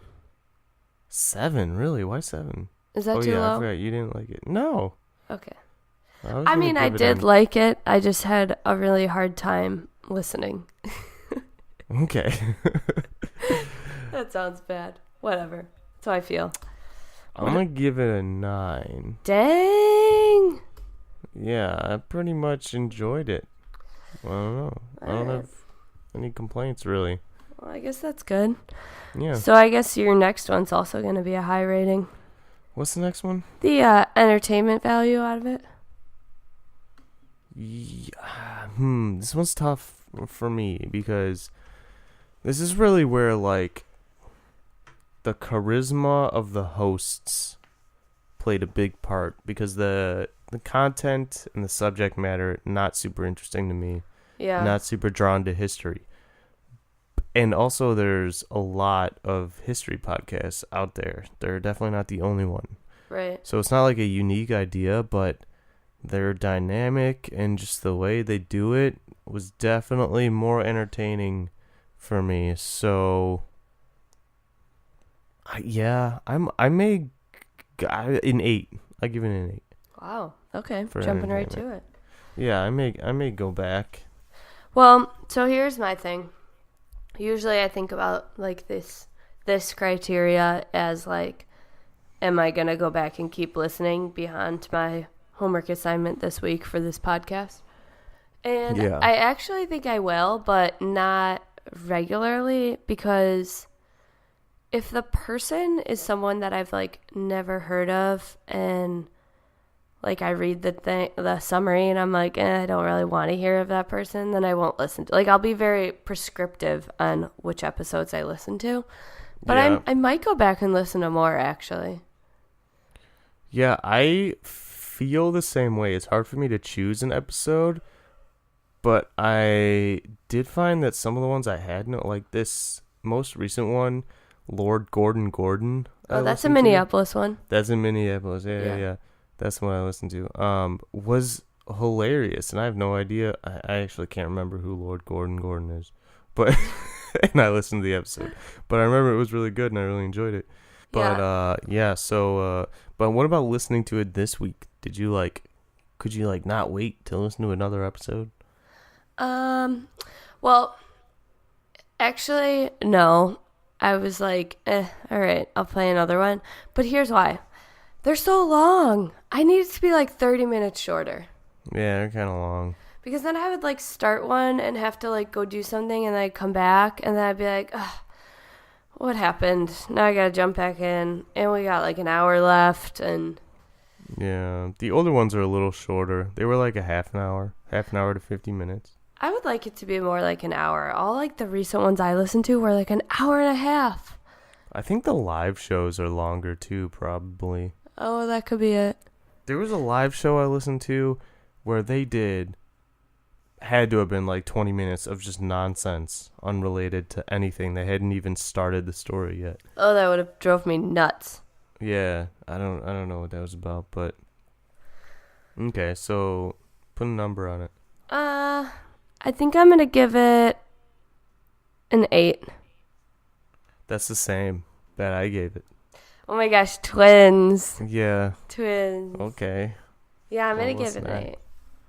[SPEAKER 1] 7, really? Why 7?
[SPEAKER 2] Is that too low?
[SPEAKER 1] I forgot you didn't like it. No.
[SPEAKER 2] Okay.
[SPEAKER 1] I
[SPEAKER 2] mean, I did like it. I just had a really hard time listening.
[SPEAKER 1] Okay.
[SPEAKER 2] That sounds bad. Whatever. That's how I feel.
[SPEAKER 1] I'm gonna give it a 9.
[SPEAKER 2] Dang.
[SPEAKER 1] Yeah, I pretty much enjoyed it. I don't know. I don't have any complaints really.
[SPEAKER 2] Well, I guess that's good.
[SPEAKER 1] Yeah.
[SPEAKER 2] So I guess your next one's also going to be a high rating.
[SPEAKER 1] What's the next one?
[SPEAKER 2] The entertainment value out of it.
[SPEAKER 1] Yeah, this one's tough for me because this is really where like the charisma of the hosts played a big part, because the content and the subject matter not super interesting to me.
[SPEAKER 2] Yeah.
[SPEAKER 1] Not super drawn to history. And also there's a lot of history podcasts out there. They're definitely not the only one.
[SPEAKER 2] Right.
[SPEAKER 1] So it's not like a unique idea, but they're dynamic, and just the way they do it was definitely more entertaining for me. So I may an 8. I give it an 8.
[SPEAKER 2] Wow. Okay.
[SPEAKER 1] For
[SPEAKER 2] Jumping right to
[SPEAKER 1] entertainment.
[SPEAKER 2] it.
[SPEAKER 1] Yeah, I may go back.
[SPEAKER 2] Well, so here's my thing. Usually I think about like this criteria as like, am I going to go back and keep listening beyond my homework assignment this week for this podcast? And
[SPEAKER 1] Yeah.
[SPEAKER 2] I actually think I will, but not regularly, because if the person is someone that I've like never heard of, and like I read the summary and I'm like, I don't really want to hear of that person, then I won't listen to. Like, I'll be very prescriptive on which episodes I listen to. But
[SPEAKER 1] Yeah.
[SPEAKER 2] I might go back and listen to more, actually.
[SPEAKER 1] Yeah, I feel the same way. It's hard for me to choose an episode, but I did find that some of the ones I had, like this most recent one, Lord Gordon.
[SPEAKER 2] Oh, that's a Minneapolis one.
[SPEAKER 1] That's in Minneapolis. Yeah. That's the one I listened to. Was hilarious, and I have no idea. I actually can't remember who Lord Gordon is, but and I listened to the episode. But I remember it was really good, and I really enjoyed it. But but what about listening to it this week? Could you not wait to listen to another episode?
[SPEAKER 2] Well, actually, no. I was like, all right, I'll play another one. But here's why. They're so long. I need it to be like 30 minutes shorter.
[SPEAKER 1] Yeah, they're kind of long.
[SPEAKER 2] Because then I would like start one and have to like go do something, and then I'd come back, and then I'd be like, ugh, what happened? Now I gotta jump back in, and we got like an hour left. And
[SPEAKER 1] yeah, the older ones are a little shorter. They were like a half an hour to 50 minutes.
[SPEAKER 2] I would like it to be more like an hour. All like the recent ones I listened to were like an hour and a half.
[SPEAKER 1] I think the live shows are longer too, probably.
[SPEAKER 2] Oh, that could be it.
[SPEAKER 1] There was a live show I listened to where they had to have been like 20 minutes of just nonsense, unrelated to anything. They hadn't even started the story yet.
[SPEAKER 2] Oh, that would have drove me nuts.
[SPEAKER 1] Yeah, I don't know what that was about, but okay, so put a number on it.
[SPEAKER 2] I think I'm gonna give it an 8.
[SPEAKER 1] That's the same that I gave it.
[SPEAKER 2] Oh my gosh, twins.
[SPEAKER 1] Yeah.
[SPEAKER 2] Twins.
[SPEAKER 1] Okay.
[SPEAKER 2] Yeah, I'm going to
[SPEAKER 1] Almost
[SPEAKER 2] give it
[SPEAKER 1] an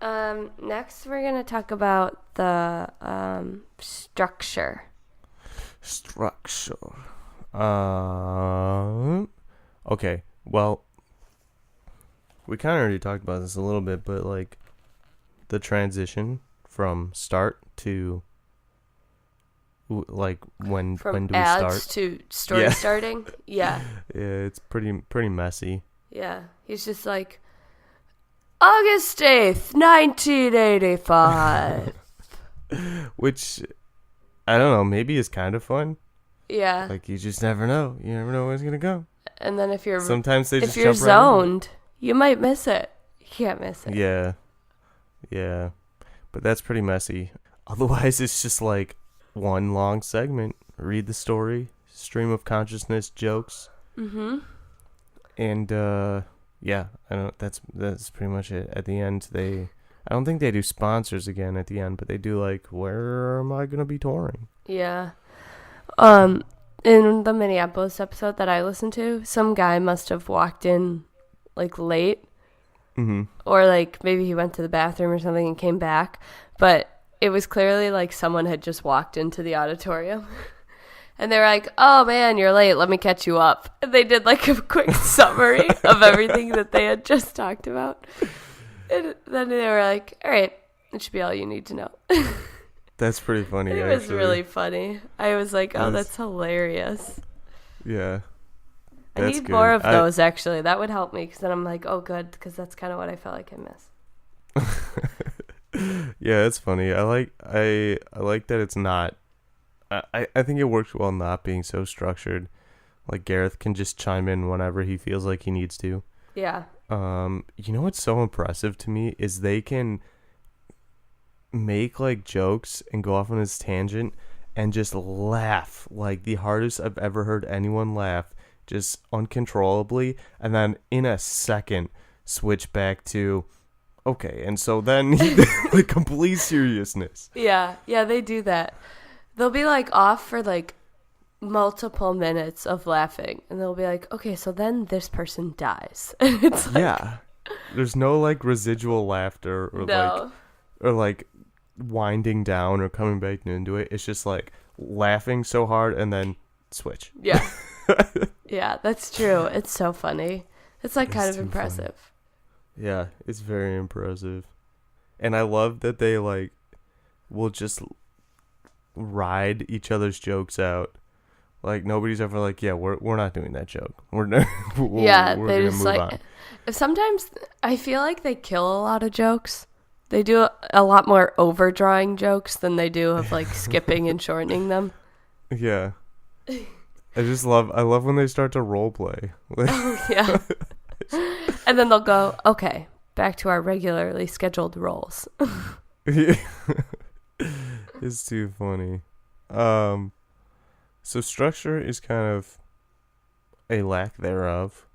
[SPEAKER 2] an 8. Next, we're going to talk about the structure.
[SPEAKER 1] Structure. Okay, well, we kind of already talked about this a little bit, but like the transition from start to like when
[SPEAKER 2] From
[SPEAKER 1] do we
[SPEAKER 2] ads
[SPEAKER 1] start?
[SPEAKER 2] to story starting. Yeah.
[SPEAKER 1] Yeah, it's pretty messy.
[SPEAKER 2] Yeah. He's just like, August 8th, 1985.
[SPEAKER 1] Which, I don't know, maybe is kind of fun.
[SPEAKER 2] Yeah.
[SPEAKER 1] Like, you just never know. You never know where it's going to go.
[SPEAKER 2] And then if you're
[SPEAKER 1] Sometimes they just
[SPEAKER 2] if you're
[SPEAKER 1] jump right in.
[SPEAKER 2] zoned, you might miss it. You can't miss it.
[SPEAKER 1] Yeah. Yeah. But that's pretty messy. Otherwise, it's just like one long segment. Read the story, stream of consciousness jokes.
[SPEAKER 2] Mm-hmm.
[SPEAKER 1] And, yeah, I don't. That's pretty much it. At the end, I don't think they do sponsors again at the end, but they do like, where am I going to be touring?
[SPEAKER 2] Yeah. In the Minneapolis episode that I listened to, some guy must have walked in like late.
[SPEAKER 1] Mm-hmm.
[SPEAKER 2] Or like maybe he went to the bathroom or something and came back, but it was clearly like someone had just walked into the auditorium. And they were like, oh man, you're late, let me catch you up. And they did like a quick summary of everything that they had just talked about. And then they were like, all right, that should be all you need to know.
[SPEAKER 1] That's pretty funny.
[SPEAKER 2] It was really funny. I was like, oh, that's hilarious.
[SPEAKER 1] Yeah.
[SPEAKER 2] I
[SPEAKER 1] That's
[SPEAKER 2] need
[SPEAKER 1] good.
[SPEAKER 2] more of those, actually. That would help me, because then I'm like, oh, good, because that's kind of what I felt like I missed.
[SPEAKER 1] Yeah, it's funny. I like that it's not. I think it works well not being so structured. Like Gareth can just chime in whenever he feels like he needs to.
[SPEAKER 2] Yeah.
[SPEAKER 1] You know what's so impressive to me is they can make like jokes and go off on this tangent and just laugh like the hardest I've ever heard anyone laugh, just uncontrollably, and then in a second switch back to okay, and so then like complete seriousness.
[SPEAKER 2] Yeah, they do that. They'll be like off for like multiple minutes of laughing, and they'll be like, okay, so then this person dies. It's like,
[SPEAKER 1] yeah, there's no like residual laughter or like winding down or coming back into it. It's just like laughing so hard and then switch.
[SPEAKER 2] Yeah. Yeah, that's true. It's so funny. It's like kind of impressive.
[SPEAKER 1] Funny. Yeah, it's very impressive. And I love that they like will just ride each other's jokes out. Like nobody's ever like, yeah, we're not doing that joke. We're
[SPEAKER 2] they just like on. Sometimes I feel like they kill a lot of jokes. They do a lot more overdrawing jokes than they do of like skipping and shortening them.
[SPEAKER 1] Yeah. I love when they start to role play.
[SPEAKER 2] Oh, yeah. And then they'll go, okay, back to our regularly scheduled roles.
[SPEAKER 1] Yeah. It's too funny. So structure is kind of a lack thereof.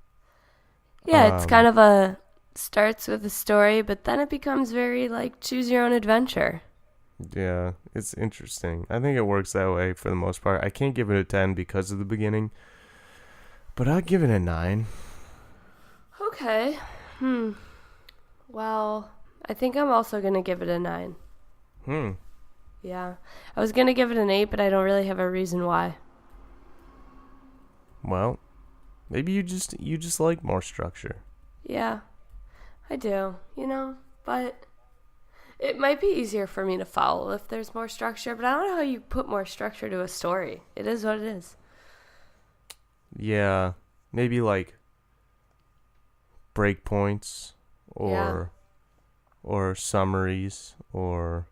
[SPEAKER 2] Yeah, it's kind of starts with a story, but then it becomes very like choose your own adventure.
[SPEAKER 1] Yeah, it's interesting. I think it works that way for the most part. I can't give it a 10 because of the beginning, but I'll give it a 9.
[SPEAKER 2] Okay. Well, I think I'm also going to give it a 9. Yeah. I was going to give it an 8, but I don't really have a reason why.
[SPEAKER 1] Well, maybe you just like more structure.
[SPEAKER 2] Yeah. I do, but it might be easier for me to follow if there's more structure, but I don't know how you put more structure to a story. It is what it is.
[SPEAKER 1] Yeah, maybe like breakpoints or summaries, or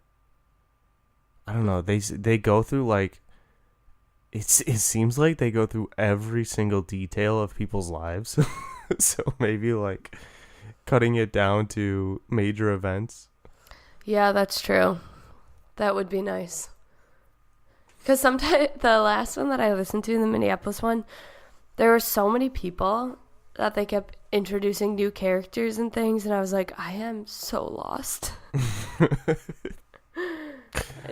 [SPEAKER 1] I don't know. They go through like it seems like they go through every single detail of people's lives. So maybe like cutting it down to major events.
[SPEAKER 2] Yeah, that's true. That would be nice. Because sometimes the last one that I listened to, the Minneapolis one, there were so many people that they kept introducing new characters and things, and I was like, I am so lost. I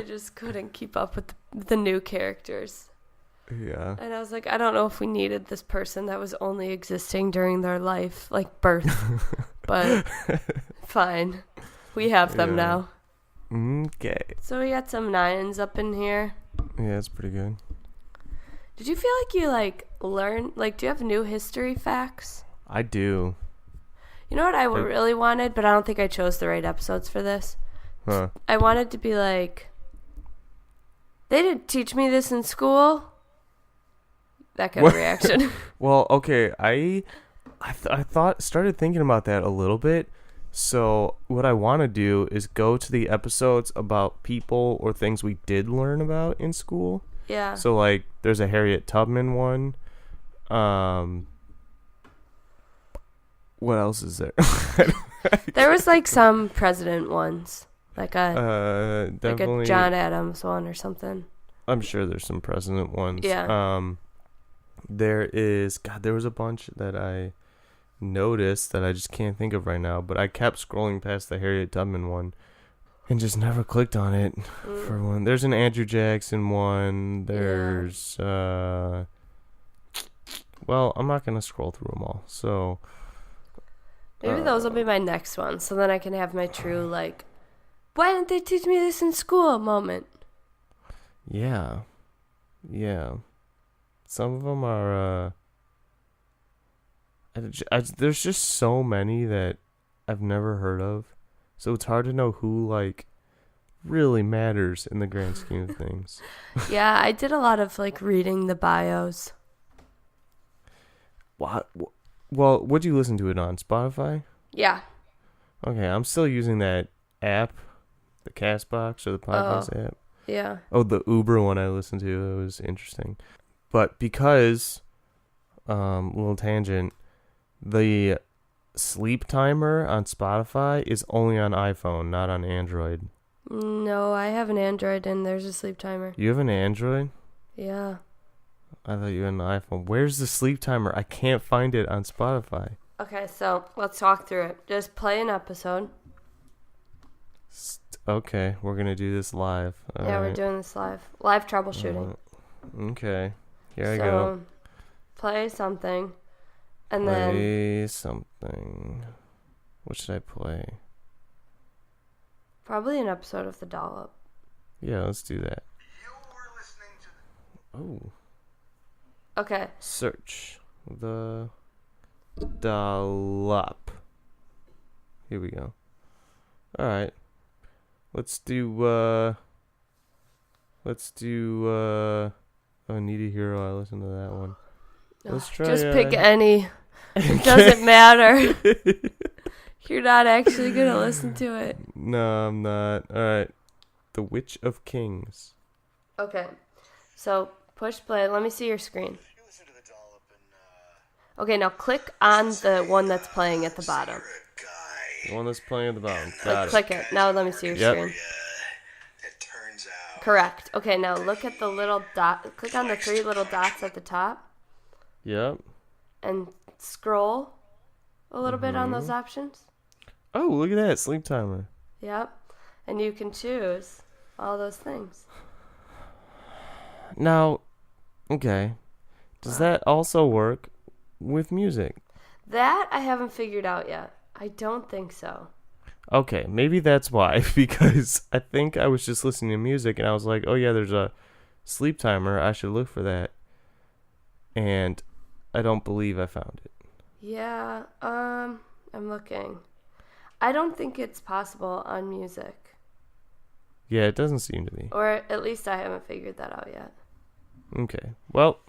[SPEAKER 2] just couldn't keep up with the new characters.
[SPEAKER 1] Yeah.
[SPEAKER 2] And I was like, I don't know if we needed this person that was only existing during their life, like birth. But fine. We have them now.
[SPEAKER 1] Okay.
[SPEAKER 2] So we got some 9s up in here.
[SPEAKER 1] Yeah, it's pretty good.
[SPEAKER 2] Did you feel like you learn do you have new history facts?
[SPEAKER 1] I do.
[SPEAKER 2] You know what I really wanted, but I don't think I chose the right episodes for this.
[SPEAKER 1] Huh.
[SPEAKER 2] I wanted to be like, they didn't teach me this in school. That kind of reaction.
[SPEAKER 1] Well, okay, I started thinking about that a little bit. So what I want to do is go to the episodes about people or things we did learn about in school.
[SPEAKER 2] Yeah.
[SPEAKER 1] So like, there's a Harriet Tubman one. What else is there?
[SPEAKER 2] There was some president ones,
[SPEAKER 1] definitely,
[SPEAKER 2] like a John Adams one or something.
[SPEAKER 1] I'm sure there's some president ones.
[SPEAKER 2] Yeah.
[SPEAKER 1] There was a bunch that I noticed that I just can't think of right now, but I kept scrolling past the Harriet Tubman one and just never clicked on it for one. There's an Andrew Jackson one. There's well, I'm not gonna scroll through them all, so
[SPEAKER 2] maybe those will be my next one, so then I can have my true why didn't they teach me this in school moment.
[SPEAKER 1] Yeah. Some of them are there's just so many that I've never heard of, so it's hard to know who really matters in the grand scheme of things.
[SPEAKER 2] Yeah, I did a lot of reading the bios.
[SPEAKER 1] Well, would you listen to it on Spotify?
[SPEAKER 2] Yeah.
[SPEAKER 1] Okay, I'm still using that app, the Castbox or the podcast app.
[SPEAKER 2] Yeah.
[SPEAKER 1] Oh, the Uber one I listened to, it was interesting. But because, little tangent, the sleep timer on Spotify is only on iPhone, not on Android.
[SPEAKER 2] No, I have an Android and there's a sleep timer.
[SPEAKER 1] You have an Android?
[SPEAKER 2] Yeah.
[SPEAKER 1] I thought you had an iPhone. Where's the sleep timer? I can't find it on Spotify.
[SPEAKER 2] Okay, so let's talk through it. Just play an episode.
[SPEAKER 1] Okay, we're going to do this live. All right.
[SPEAKER 2] We're doing this live. Live troubleshooting.
[SPEAKER 1] Okay, here I go.
[SPEAKER 2] Play something. And
[SPEAKER 1] play something. What should I play?
[SPEAKER 2] Probably an episode of the Dollop.
[SPEAKER 1] Yeah, let's do that.
[SPEAKER 3] You're listening to
[SPEAKER 1] Oh.
[SPEAKER 2] Okay.
[SPEAKER 1] Search the Dollop. Here we go. All right. Let's do I Need a Hero. I listened to that one. Let's try.
[SPEAKER 2] Just pick any. It doesn't matter. You're not actually gonna listen to it.
[SPEAKER 1] No, I'm not. All right. The Witch of Kings.
[SPEAKER 2] Okay. So push play. Let me see your screen. Okay, now click on the one that's playing at the bottom.
[SPEAKER 1] The one that's playing at the bottom. Got it.
[SPEAKER 2] Click it. Now let me see your screen. Correct. Okay, now look at the little dot. Click on the 3 little dots at the top.
[SPEAKER 1] Yep.
[SPEAKER 2] And scroll a little bit on those options.
[SPEAKER 1] Oh, look at that. Sleep timer.
[SPEAKER 2] Yep. And you can choose all those things.
[SPEAKER 1] Now, okay. Does that also work with music?
[SPEAKER 2] That I haven't figured out yet. I don't think so.
[SPEAKER 1] Okay, maybe that's why, because I think I was just listening to music and I was like, oh yeah, there's a sleep timer. I should look for that. And I don't believe I found it.
[SPEAKER 2] Yeah, I'm looking. I don't think it's possible on music.
[SPEAKER 1] Yeah, it doesn't seem to be.
[SPEAKER 2] Or at least I haven't figured that out yet.
[SPEAKER 1] Okay, well,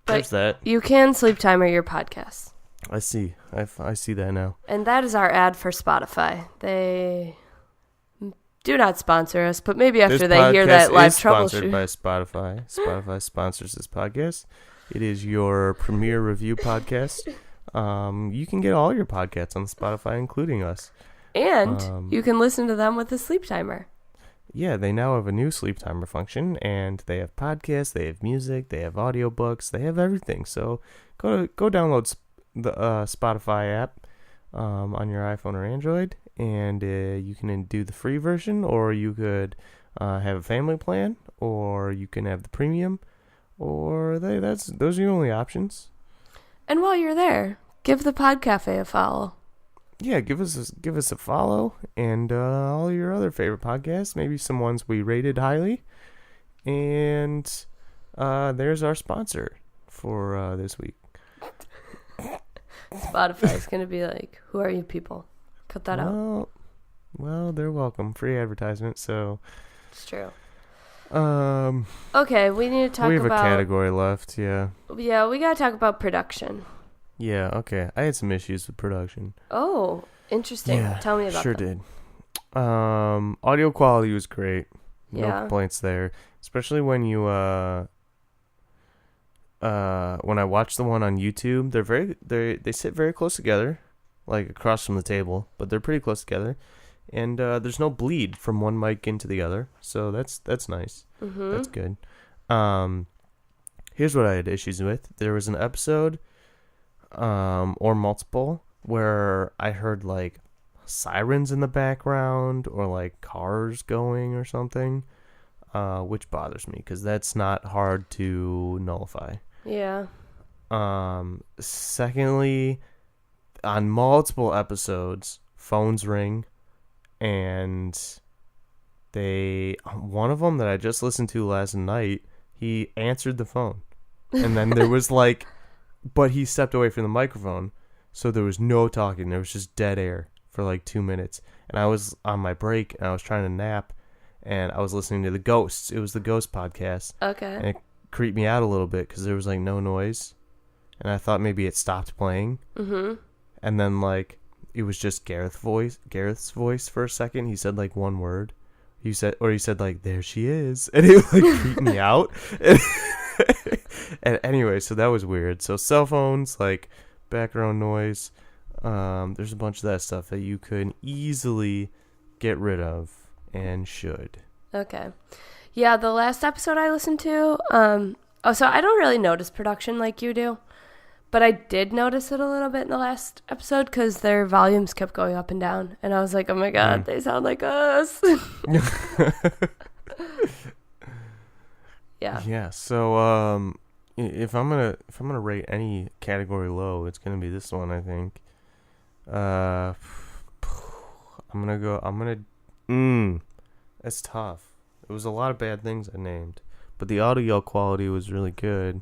[SPEAKER 1] there's that.
[SPEAKER 2] You can sleep timer your podcast.
[SPEAKER 1] I see. I see that now.
[SPEAKER 2] And that is our ad for Spotify. They do not sponsor us, but maybe after they hear that live troubleshoot.
[SPEAKER 1] Sponsored by Spotify. Spotify sponsors this podcast. It is your premier review podcast. You can get all your podcasts on Spotify, including us.
[SPEAKER 2] And you can listen to them with a sleep timer.
[SPEAKER 1] Yeah, they now have a new sleep timer function, and they have podcasts, they have music, they have audiobooks, they have everything. So go download the Spotify app on your iPhone or Android, and you can do the free version, or you could have a family plan, or you can have the premium, or those are your only options.
[SPEAKER 2] And while you're there, give the Podcafe a follow.
[SPEAKER 1] Yeah, give us a follow, and all your other favorite podcasts, maybe some ones we rated highly, and there's our sponsor for this week.
[SPEAKER 2] Spotify is going to be like, who are you people? Cut that out.
[SPEAKER 1] Well, they're welcome. Free advertisement, so.
[SPEAKER 2] It's true.
[SPEAKER 1] Okay,
[SPEAKER 2] we need to talk about...
[SPEAKER 1] We have a category left, yeah.
[SPEAKER 2] Yeah, we got to talk about production.
[SPEAKER 1] Yeah, okay. I had some issues with production.
[SPEAKER 2] Oh, interesting.
[SPEAKER 1] Yeah,
[SPEAKER 2] tell me about
[SPEAKER 1] sure
[SPEAKER 2] them.
[SPEAKER 1] did. Audio quality was great. No
[SPEAKER 2] Yeah.
[SPEAKER 1] complaints there. Especially when you, when I watch the one on YouTube, they sit very close together, like across from the table, but they're pretty close together. And there's no bleed from one mic into the other, so that's nice.
[SPEAKER 2] Mm-hmm.
[SPEAKER 1] That's good. Here's what I had issues with. There was an episode, or multiple, where I heard like sirens in the background or like cars going or something, which bothers me because that's not hard to nullify.
[SPEAKER 2] Yeah.
[SPEAKER 1] Secondly, on multiple episodes, phones ring. And one of them that I just listened to last night, he answered the phone. And then there was like, but he stepped away from the microphone. So there was no talking. There was just dead air for like 2 minutes. And I was on my break and I was trying to nap and I was listening to the Ghosts. It was the Ghost podcast.
[SPEAKER 2] Okay.
[SPEAKER 1] And it creeped me out a little bit because there was like no noise. And I thought maybe it stopped playing.
[SPEAKER 2] Mm-hmm.
[SPEAKER 1] And then like, it was just Gareth's voice for a second. He said like one word. He said like, there she is. And it like creeped me out. And anyway, so that was weird. So cell phones, like background noise. There's a bunch of that stuff that you could easily get rid of and should.
[SPEAKER 2] Okay. Yeah, the last episode I listened to, so I don't really notice production like you do. But I did notice it a little bit in the last episode because their volumes kept going up and down. And I was like, oh my God, they sound like us. Yeah. Yeah.
[SPEAKER 1] So if I'm gonna rate any category low, it's gonna be this one, I think. It's tough. It was a lot of bad things I named. But the audio quality was really good.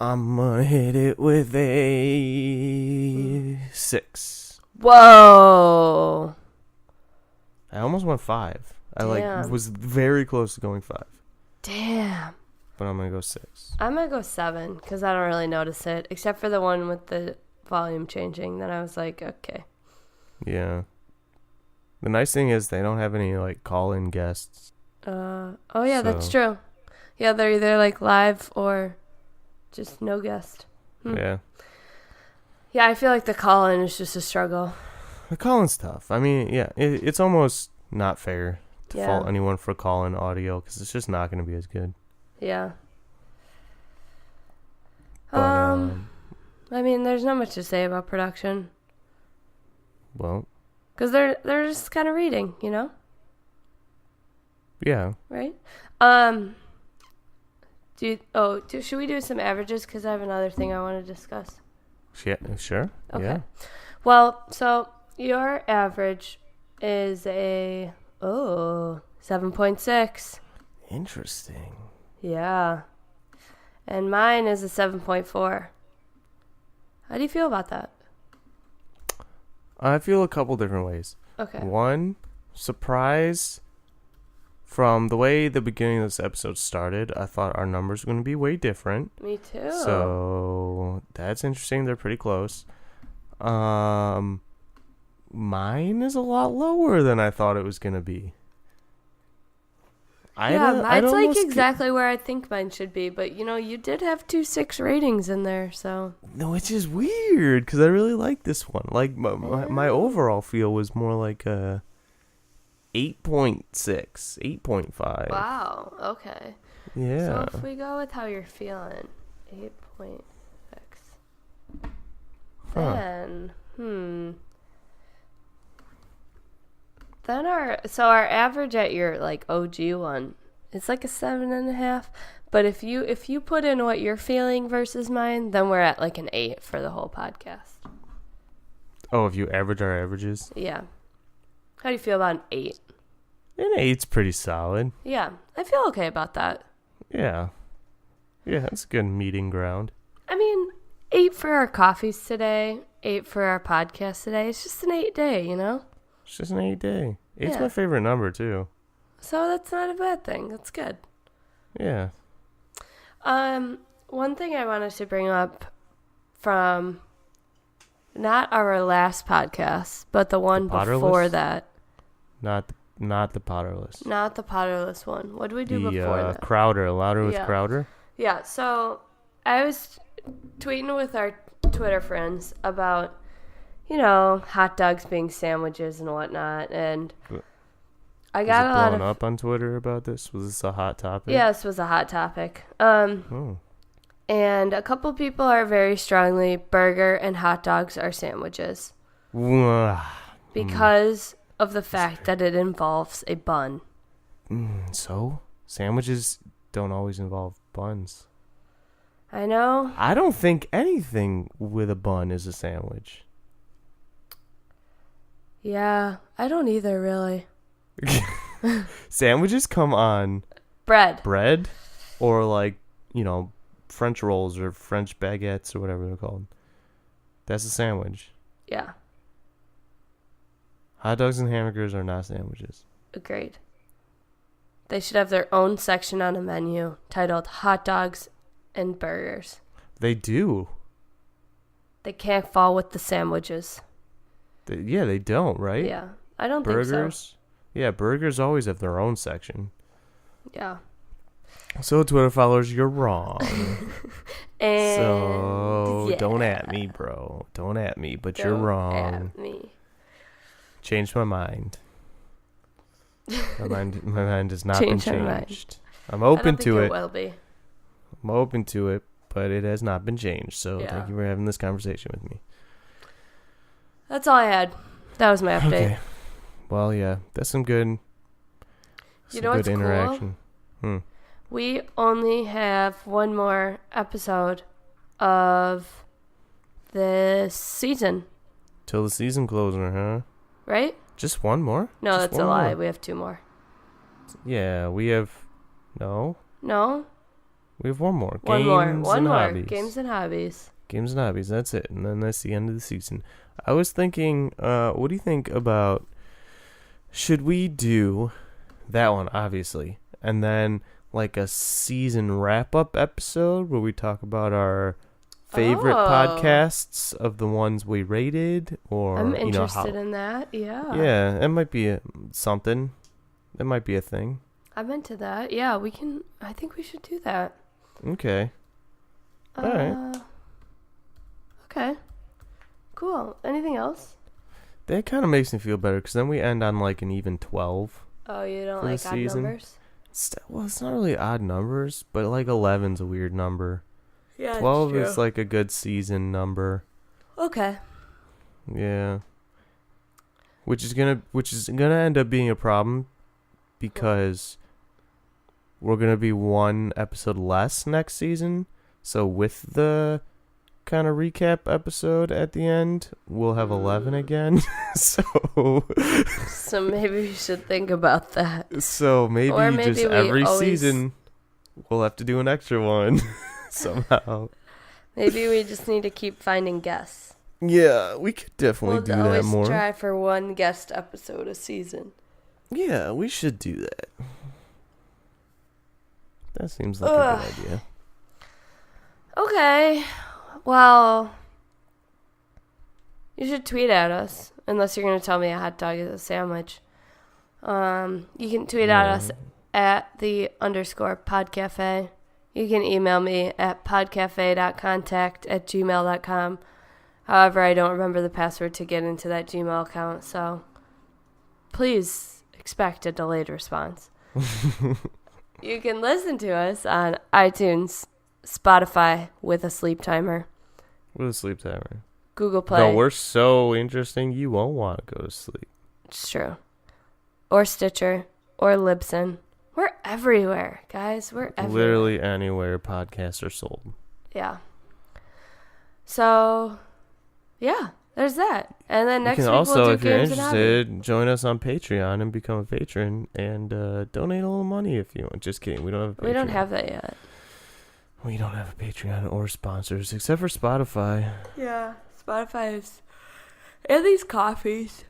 [SPEAKER 1] I'm gonna hit it with a 6.
[SPEAKER 2] Whoa.
[SPEAKER 1] I almost went 5.
[SPEAKER 2] Damn.
[SPEAKER 1] I was very close to going 5.
[SPEAKER 2] Damn.
[SPEAKER 1] But I'm gonna go 6.
[SPEAKER 2] I'm gonna go 7 because I don't really notice it, except for the one with the volume changing. Then I was like, okay.
[SPEAKER 1] Yeah. The nice thing is they don't have any like call-in guests.
[SPEAKER 2] Oh yeah, that's true. Yeah, they're either like live or just no guest.
[SPEAKER 1] Yeah.
[SPEAKER 2] Yeah, I feel like the call-in is just a struggle.
[SPEAKER 1] The call-in's tough. I mean, yeah, it's almost not fair to fault anyone for call-in audio because it's just not going to be as good.
[SPEAKER 2] Yeah.
[SPEAKER 1] But,
[SPEAKER 2] I mean, there's not much to say about production.
[SPEAKER 1] Well.
[SPEAKER 2] Because they're just kind of reading, you know?
[SPEAKER 1] Yeah.
[SPEAKER 2] Right? Should we do some averages? Because I have another thing I want to discuss.
[SPEAKER 1] Yeah, sure.
[SPEAKER 2] Okay.
[SPEAKER 1] Yeah.
[SPEAKER 2] Well, so your average is a 7.6.
[SPEAKER 1] Interesting.
[SPEAKER 2] Yeah. And mine is a 7.4. How do you feel about that?
[SPEAKER 1] I feel a couple different ways.
[SPEAKER 2] Okay.
[SPEAKER 1] One, surprise. From the way the beginning of this episode started, I thought our numbers were going to be way different.
[SPEAKER 2] Me too.
[SPEAKER 1] So that's interesting. They're pretty close. Mine is a lot lower than I thought it was going to be.
[SPEAKER 2] Mine's like exactly where I think mine should be. But, you did have 2 6 ratings in there, so.
[SPEAKER 1] No, it's just weird because I really like this one. Like, my overall feel was more like a 8.6, 8.5.
[SPEAKER 2] Wow, okay.
[SPEAKER 1] Yeah.
[SPEAKER 2] So if we go with how you're feeling, 8.6. Then, Then our average at your like OG one, it's like a 7.5. But if you put in what you're feeling versus mine, then we're at like an 8 for the whole podcast.
[SPEAKER 1] Oh, if you average our averages?
[SPEAKER 2] Yeah. How do you feel about an 8?
[SPEAKER 1] An 8's pretty solid.
[SPEAKER 2] Yeah, I feel okay about that.
[SPEAKER 1] Yeah. Yeah, that's a good meeting ground.
[SPEAKER 2] I mean, 8 for our coffees today, 8 for our podcast today. It's just an 8 day, you know?
[SPEAKER 1] It's just an 8 day. 8's
[SPEAKER 2] Yeah.
[SPEAKER 1] my favorite number, too.
[SPEAKER 2] So that's not a bad thing. That's good.
[SPEAKER 1] Yeah.
[SPEAKER 2] One thing I wanted to bring up from not our last podcast, but the one before that.
[SPEAKER 1] Not the Potterless.
[SPEAKER 2] Not the Potterless one. What did we do before that?
[SPEAKER 1] Crowder. Louder with
[SPEAKER 2] Yeah.
[SPEAKER 1] Crowder?
[SPEAKER 2] Yeah, so I was tweeting with our Twitter friends about, hot dogs being sandwiches and whatnot, and I got a lot of...
[SPEAKER 1] up on Twitter about this? Was this a hot topic?
[SPEAKER 2] Yeah, this was a hot topic.
[SPEAKER 1] Oh.
[SPEAKER 2] And a couple people are very strongly burger and hot dogs are sandwiches because of the fact that it involves a bun.
[SPEAKER 1] So? Sandwiches don't always involve buns.
[SPEAKER 2] I know.
[SPEAKER 1] I don't think anything with a bun is a sandwich.
[SPEAKER 2] Yeah, I don't either, really.
[SPEAKER 1] Sandwiches come on
[SPEAKER 2] bread
[SPEAKER 1] or French rolls or French baguettes or whatever they're called. That's a sandwich.
[SPEAKER 2] Yeah.
[SPEAKER 1] Hot dogs and hamburgers are not sandwiches.
[SPEAKER 2] Agreed. They should have their own section on a menu titled hot dogs and burgers.
[SPEAKER 1] They do.
[SPEAKER 2] They can't fall with the sandwiches.
[SPEAKER 1] They don't, right?
[SPEAKER 2] Yeah. I don't
[SPEAKER 1] Burgers?
[SPEAKER 2] think so.
[SPEAKER 1] Yeah, burgers always have their own section.
[SPEAKER 2] Yeah.
[SPEAKER 1] So, Twitter followers, you're wrong.
[SPEAKER 2] And
[SPEAKER 1] So,
[SPEAKER 2] yeah.
[SPEAKER 1] don't at me, bro. Don't at me, but you're wrong.
[SPEAKER 2] At me.
[SPEAKER 1] Changed my mind. My mind has not been
[SPEAKER 2] Change my mind.
[SPEAKER 1] changed. I'm open to
[SPEAKER 2] I
[SPEAKER 1] it.
[SPEAKER 2] don't think it will be.
[SPEAKER 1] I'm open to it, but it has not been changed. So,
[SPEAKER 2] Yeah.
[SPEAKER 1] thank you for having this conversation with me.
[SPEAKER 2] That's all I had. That was my update.
[SPEAKER 1] Okay. Well, yeah, that's some good.
[SPEAKER 2] You know what's
[SPEAKER 1] interaction.
[SPEAKER 2] cool? We only have one more episode of this season,
[SPEAKER 1] Till the season closer, huh?
[SPEAKER 2] right?
[SPEAKER 1] Just one more?
[SPEAKER 2] No,
[SPEAKER 1] Just
[SPEAKER 2] that's a
[SPEAKER 1] one
[SPEAKER 2] lie.
[SPEAKER 1] more?
[SPEAKER 2] We have 2 more.
[SPEAKER 1] Yeah, we have. No,
[SPEAKER 2] No?
[SPEAKER 1] we have one more.
[SPEAKER 2] One
[SPEAKER 1] Games
[SPEAKER 2] more.
[SPEAKER 1] and
[SPEAKER 2] One more.
[SPEAKER 1] hobbies.
[SPEAKER 2] Games and hobbies.
[SPEAKER 1] Games and hobbies. That's it, and then that's the end of the season. I was thinking, what do you think about? Should we do that one, obviously, and then like a season wrap-up episode where we talk about our favorite podcasts of the ones we rated, or
[SPEAKER 2] I'm interested in that. Yeah.
[SPEAKER 1] Yeah, it might be something. It might be a thing.
[SPEAKER 2] I'm into that. Yeah, we can. I think we should do that.
[SPEAKER 1] Okay. All right.
[SPEAKER 2] Okay. Cool. Anything else?
[SPEAKER 1] That kind of makes me feel better because then we end on like an even 12.
[SPEAKER 2] Oh, you don't
[SPEAKER 1] For the
[SPEAKER 2] like odd
[SPEAKER 1] season.
[SPEAKER 2] numbers?
[SPEAKER 1] Well, it's not really odd numbers, but like 11's a weird number.
[SPEAKER 2] Yeah,
[SPEAKER 1] 12 is like a good season number.
[SPEAKER 2] Okay.
[SPEAKER 1] Yeah. Which is gonna end up being a problem because we're gonna be 1 episode less next season. So with the kind of recap episode at the end, we'll have 11 again. So
[SPEAKER 2] maybe we should think about that.
[SPEAKER 1] So maybe,
[SPEAKER 2] Or maybe
[SPEAKER 1] just
[SPEAKER 2] we
[SPEAKER 1] every
[SPEAKER 2] always-
[SPEAKER 1] season we'll have to do an extra one somehow.
[SPEAKER 2] Maybe we just need to keep finding guests.
[SPEAKER 1] Yeah, we could definitely do that
[SPEAKER 2] always
[SPEAKER 1] more.
[SPEAKER 2] try for 1 guest episode a season.
[SPEAKER 1] Yeah, we should do that. That seems like a good idea.
[SPEAKER 2] Okay. Well, you should tweet at us, unless you're going to tell me a hot dog is a sandwich. You can tweet at us at _podcafe. You can email me at podcafe.contact@gmail.com. However, I don't remember the password to get into that Gmail account, so please expect a delayed response. You can listen to us on iTunes, Spotify with a sleep timer,
[SPEAKER 1] With a sleep timer.
[SPEAKER 2] Google Play.
[SPEAKER 1] No, we're so interesting, you won't want to go to sleep.
[SPEAKER 2] It's true. Or Stitcher, or Libsyn. We're everywhere, guys. We're everywhere.
[SPEAKER 1] Literally anywhere podcasts are sold.
[SPEAKER 2] Yeah. So, yeah, there's that. And then next
[SPEAKER 1] You can
[SPEAKER 2] week
[SPEAKER 1] also,
[SPEAKER 2] we'll do
[SPEAKER 1] if you're
[SPEAKER 2] games and hobbies.
[SPEAKER 1] interested, join us on Patreon and become a patron and donate a little money if you want. Just kidding, we don't have a Patreon.
[SPEAKER 2] We don't have that yet.
[SPEAKER 1] We don't have a Patreon or sponsors except for Spotify.
[SPEAKER 2] Yeah, Spotify's and these coffees.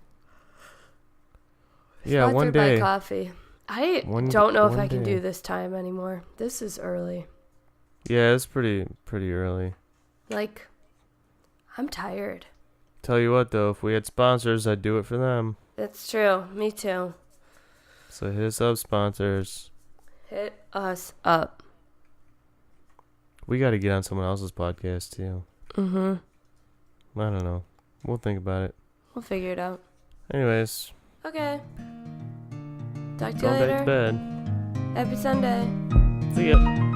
[SPEAKER 1] Yeah,
[SPEAKER 2] Sponsored
[SPEAKER 1] one day.
[SPEAKER 2] by coffee. I don't know if I can do this time anymore. This is early.
[SPEAKER 1] Yeah, it's pretty early.
[SPEAKER 2] Like, I'm tired.
[SPEAKER 1] Tell you what though, if we had sponsors, I'd do it for them.
[SPEAKER 2] That's true. Me too.
[SPEAKER 1] So hit us up, sponsors.
[SPEAKER 2] Hit us up.
[SPEAKER 1] We got to get on someone else's podcast too.
[SPEAKER 2] Mm-hmm.
[SPEAKER 1] I don't know. We'll think about it.
[SPEAKER 2] We'll figure it out.
[SPEAKER 1] Anyways.
[SPEAKER 2] Okay. Talk to you
[SPEAKER 1] Going back
[SPEAKER 2] later.
[SPEAKER 1] to bed.
[SPEAKER 2] Happy Sunday.
[SPEAKER 1] See ya.